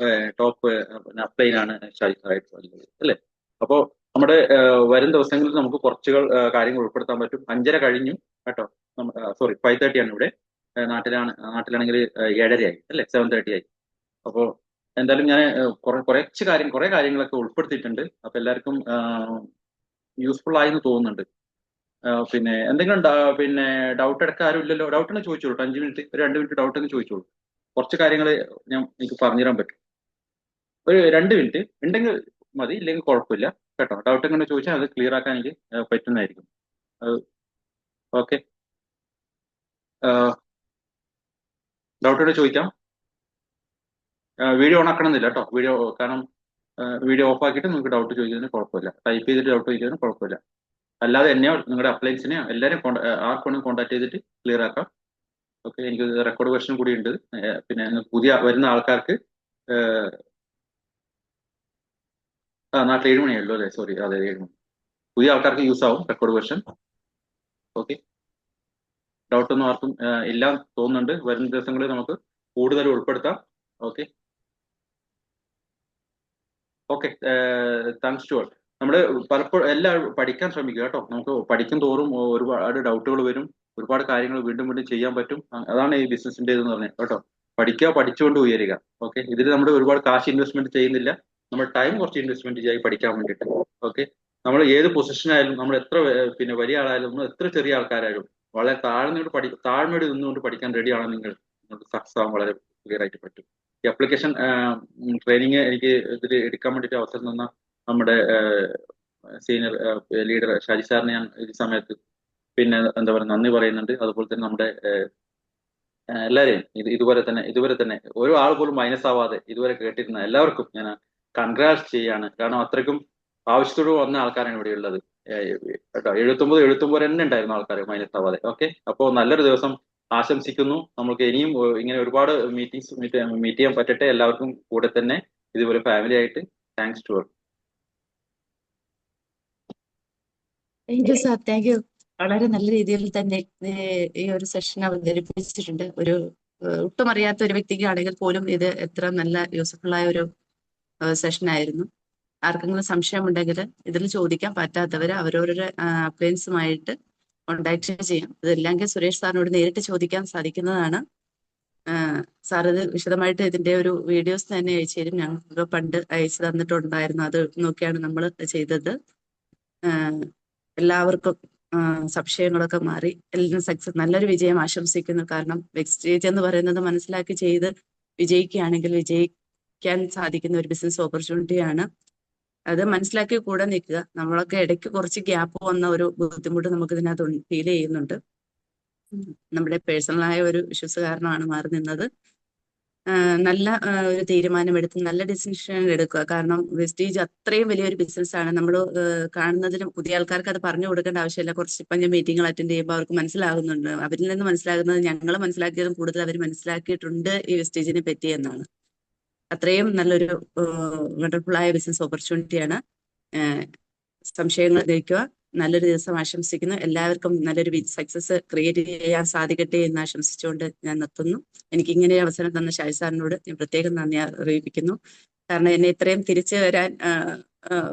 ടോപ്പ് അപ്ലൈനാണ് ഷാജി സാറായിട്ട് പറയുന്നത് അല്ലേ. അപ്പോ നമ്മുടെ വരും ദിവസങ്ങളിൽ നമുക്ക് കുറച്ച് കാര്യങ്ങൾ ഉൾപ്പെടുത്താൻ പറ്റും. 5:30 കഴിഞ്ഞു കേട്ടോ. സോറി 5:30 ആണ് ഇവിടെ. നാട്ടിലാണെങ്കിൽ 7:30 ആയി അല്ലേ, 7:30 ആയി. അപ്പോൾ എന്തായാലും ഞാൻ കുറെ കാര്യങ്ങളൊക്കെ ഉൾപ്പെടുത്തിയിട്ടുണ്ട്. അപ്പൊ എല്ലാവർക്കും യൂസ്ഫുൾ ആയെന്ന് തോന്നുന്നുണ്ട്. പിന്നെ എന്തെങ്കിലും പിന്നെ ഡൗട്ട് എടുക്കാൻ ആരും ഇല്ലല്ലോ? ഡൗട്ട് ഉണ്ടെങ്കിൽ ചോദിച്ചോളൂ. 5 മിനിറ്റ്, ഒരു 2 മിനിറ്റ് ഡൗട്ട് ഉണ്ടെങ്കിൽ ചോദിച്ചോളൂ. കുറച്ച് കാര്യങ്ങൾ എനിക്ക് പറഞ്ഞുതരാൻ പറ്റും. ഒരു 2 മിനിറ്റ് ഉണ്ടെങ്കിൽ മതി, ഇല്ലെങ്കിൽ കുഴപ്പമില്ല കേട്ടോ. ഡൗട്ട് എങ്ങനെ ചോദിച്ചാൽ അത് ക്ലിയർ ആക്കാൻ എനിക്ക് പറ്റുന്നതായിരിക്കും. ഓക്കെ, ഡൗട്ട് ഉണ്ടെങ്കിൽ ചോദിക്കാം. വീഡിയോ ഓൺ ആക്കണമെന്നില്ല കേട്ടോ. കാരണം വീഡിയോ ഓഫ് ആക്കിയിട്ട് നിങ്ങൾക്ക് ഡൗട്ട് ചോദിക്കുന്നതിന് കുഴപ്പമില്ല. ടൈപ്പ് ചെയ്തിട്ട് ഡൗട്ട് ചോദിക്കുന്നതിന് കുഴപ്പമില്ല. അല്ലാതെ എന്നെയോ നിങ്ങളുടെ അപ്ലയൻസിനെയോ എല്ലാവരും ആർക്കൊന്നും കോൺടാക്ട് ചെയ്തിട്ട് ക്ലിയർ ആക്കാം. ഓക്കെ, എനിക്ക് റെക്കോർഡ് വെർഷൻ കൂടി ഉണ്ട്. പിന്നെ പുതിയ വരുന്ന ആൾക്കാർക്ക് നാട്ടിൽ 7 മണിയല്ലോ അല്ലേ? സോറി, അതെ 7 മണി. പുതിയ ആൾക്കാർക്ക് യൂസ് ആവും റെക്കോർഡ് വെർഷൻ. ഓക്കെ, ഡൗട്ടൊന്നും ആർക്കും ഇല്ല തോന്നുന്നുണ്ട്. വരുന്ന ദിവസങ്ങളിൽ നമുക്ക് കൂടുതൽ ഉൾപ്പെടുത്താം. Okay okay, thanks to all. നമ്മൾ പലപ്പോഴും എല്ലാവരും പഠിക്കാൻ ശ്രമിക്കുക കേട്ടോ. നമുക്ക് പഠിക്കും തോറും ഒരുപാട് ഡൗട്ടുകൾ വരും, ഒരുപാട് കാര്യങ്ങൾ വീണ്ടും വീണ്ടും ചെയ്യാൻ പറ്റും. അതാണ് ഈ ബിസിനസിന്റെ എന്ന് പറഞ്ഞത് കേട്ടോ. പഠിക്കുക, പഠിച്ചുകൊണ്ട് ഉയരുക. ഓക്കെ, ഇതിൽ നമ്മൾ ഒരുപാട് കാശ് ഇൻവെസ്റ്റ്മെന്റ് ചെയ്യുന്നില്ല, നമ്മൾ ടൈം കുറച്ച് ഇൻവെസ്റ്റ്മെന്റ് ചെയ്യായി പഠിക്കാൻ വേണ്ടിയിട്ട്. ഓക്കെ, നമ്മൾ ഏത് പൊസിഷനായാലും, നമ്മൾ എത്ര പിന്നെ വലിയ ആളായാലും, നമ്മൾ എത്ര ചെറിയ ആൾക്കാരായാലും വളരെ താഴ്മയോട് നിന്നുകൊണ്ട് പഠിക്കാൻ റെഡിയാണെങ്കിൽ നിങ്ങൾക്ക് സക്സസ് ആവാൻ വളരെ ക്ലിയർ ആയിട്ട് പറ്റും. ഈ അപ്ലിക്കേഷൻ ട്രെയിനിങ് എനിക്ക് ഇതിൽ എടുക്കാൻ വേണ്ടിയിട്ട് അവസരം തന്ന നമ്മുടെ സീനിയർ ലീഡർ ഷാജി സാറിന് ഞാൻ ഈ സമയത്ത് പിന്നെ എന്താ പറയുക നന്ദി പറയുന്നുണ്ട്. അതുപോലെ തന്നെ നമ്മുടെ എല്ലാവരെയും ഇതുവരെ തന്നെ ഒരു ആൾ പോലും മൈനസ് ആവാതെ ഇതുവരെ കേട്ടിരുന്ന എല്ലാവർക്കും ഞാൻ കൺഗ്രാറ്റ്സ് ചെയ്യാണ്. കാരണം അത്രയ്ക്കും ആവശ്യത്തോട് വന്ന ആൾക്കാരാണ് ഇവിടെ ഉള്ളത് കേട്ടോ. 79 തന്നെ ഉണ്ടായിരുന്ന ആൾക്കാർ മൈനസ് ആവാതെ. ഓക്കെ, അപ്പോൾ നല്ലൊരു ദിവസം ആശംസിക്കുന്നു. നമുക്ക് ഇനിയും ഇങ്ങനെ ഒരുപാട് മീറ്റ് ചെയ്യാൻ പറ്റട്ടെ. എല്ലാവർക്കും കൂടെ തന്നെ ഇതുപോലെ ഫാമിലി ആയിട്ട്. Thanks to all. Thank you sir, thank you. വളരെ നല്ല രീതിയിൽ തന്നെ ഈ ഒരു സെഷൻ അവതരിപ്പിച്ചിട്ടുണ്ട്. ഒരു ഒട്ടും അറിയാത്ത ഒരു വ്യക്തിക്കാണെങ്കിൽ പോലും ഇത് എത്ര നല്ല യൂസ്ഫുൾ ആയ ഒരു സെഷൻ ആയിരുന്നു. ആർക്കെങ്കിലും സംശയമുണ്ടെങ്കിൽ ഇതിൽ ചോദിക്കാൻ പറ്റാത്തവർ അവരവരുടെ അപ്ലയൻസുമായിട്ട് കോണ്ടാക്ട് ചെയ്യാം. ഇതല്ലെങ്കിൽ സുരേഷ് സാറിനോട് നേരിട്ട് ചോദിക്കാൻ സാധിക്കുന്നതാണ്. സാർ ഇത് വിശദമായിട്ട് ഇതിന്റെ ഒരു വീഡിയോസ് തന്നെ അയച്ചു തരും. ഞങ്ങൾക്ക് പണ്ട് അയച്ചു തന്നിട്ടുണ്ടായിരുന്നു. അത് നോക്കിയാണ് നമ്മൾ ചെയ്തത്. എല്ലാവർക്കും സംശയങ്ങളൊക്കെ മാറി എല്ലാം നല്ലൊരു വിജയം ആശംസിക്കുന്നു. കാരണം വെക്സ്റ്റേജ് എന്ന് പറയുന്നത് മനസ്സിലാക്കി ചെയ്ത് വിജയിക്കുകയാണെങ്കിൽ വിജയിക്കാൻ സാധിക്കുന്ന ഒരു ബിസിനസ് ഓപ്പർച്യൂണിറ്റിയാണ്. അത് മനസ്സിലാക്കി കൂടെ നിൽക്കുക. നമ്മളൊക്കെ ഇടയ്ക്ക് കുറച്ച് ഗ്യാപ്പ് വന്ന ഒരു ബുദ്ധിമുട്ട് നമുക്ക് ഇതിനകത്ത് ഫീൽ ചെയ്യുന്നുണ്ട്. നമ്മുടെ പേഴ്സണലായ ഒരു ഇഷ്യൂസ് കാരണമാണ് മാറി നിന്നത്. നല്ല ഒരു തീരുമാനമെടുത്ത് നല്ല ഡിസിഷൻ എടുക്കുക. കാരണം വെസ്റ്റീജ് അത്രയും വലിയൊരു ബിസിനസ്സാണ്. നമ്മൾ കാണുന്നതിന് പുതിയ ആൾക്കാർക്ക് അത് പറഞ്ഞു കൊടുക്കേണ്ട ആവശ്യമില്ല. കുറച്ച് ഇപ്പം ഞാൻ മീറ്റിങ്ങൾ അറ്റൻഡ് ചെയ്യുമ്പോൾ അവർക്ക് മനസ്സിലാകുന്നുണ്ട്. അവരിൽ നിന്ന് മനസ്സിലാകുന്നത് ഞങ്ങൾ മനസ്സിലാക്കിയതും കൂടുതൽ അവർ മനസ്സിലാക്കിയിട്ടുണ്ട് ഈ വെസ്റ്റീജിനെ പറ്റി എന്നാണ്. അത്രയും നല്ലൊരു വണ്ടർഫുൾ ആയ ബിസിനസ് ഓപ്പർച്യൂണിറ്റിയാണ്. സംശയങ്ങൾ നീക്കുക. നല്ലൊരു ദിവസം ആശംസിക്കുന്നു. എല്ലാവർക്കും നല്ലൊരു സക്സസ് ക്രിയേറ്റ് ചെയ്യാൻ സാധിക്കട്ടെ എന്ന് ആശംസിച്ചുകൊണ്ട് ഞാൻ നിർത്തുന്നു. എനിക്ക് ഇങ്ങനെ ഒരു അവസരം തന്ന ഷാജി സാറിനോട് ഞാൻ പ്രത്യേകം നന്ദി അറിയിപ്പിക്കുന്നു. കാരണം എന്നെ ഇത്രയും തിരിച്ചു വരാൻ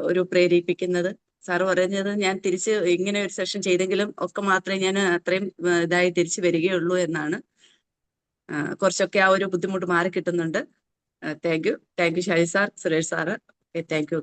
ഒരു പ്രേരിപ്പിക്കുന്നത് സാറ് പറഞ്ഞത് ഞാൻ തിരിച്ച് ഇങ്ങനെ ഒരു സെഷൻ ചെയ്തെങ്കിലും ഒക്കെ മാത്രമേ ഞാൻ അത്രയും ഇതായി തിരിച്ചു വരികയുള്ളൂ എന്നാണ്. കുറച്ചൊക്കെ ആ ഒരു ബുദ്ധിമുട്ട് മാറി കിട്ടുന്നുണ്ട്. Thank you Shaji sir, Suresh sir. Thank you.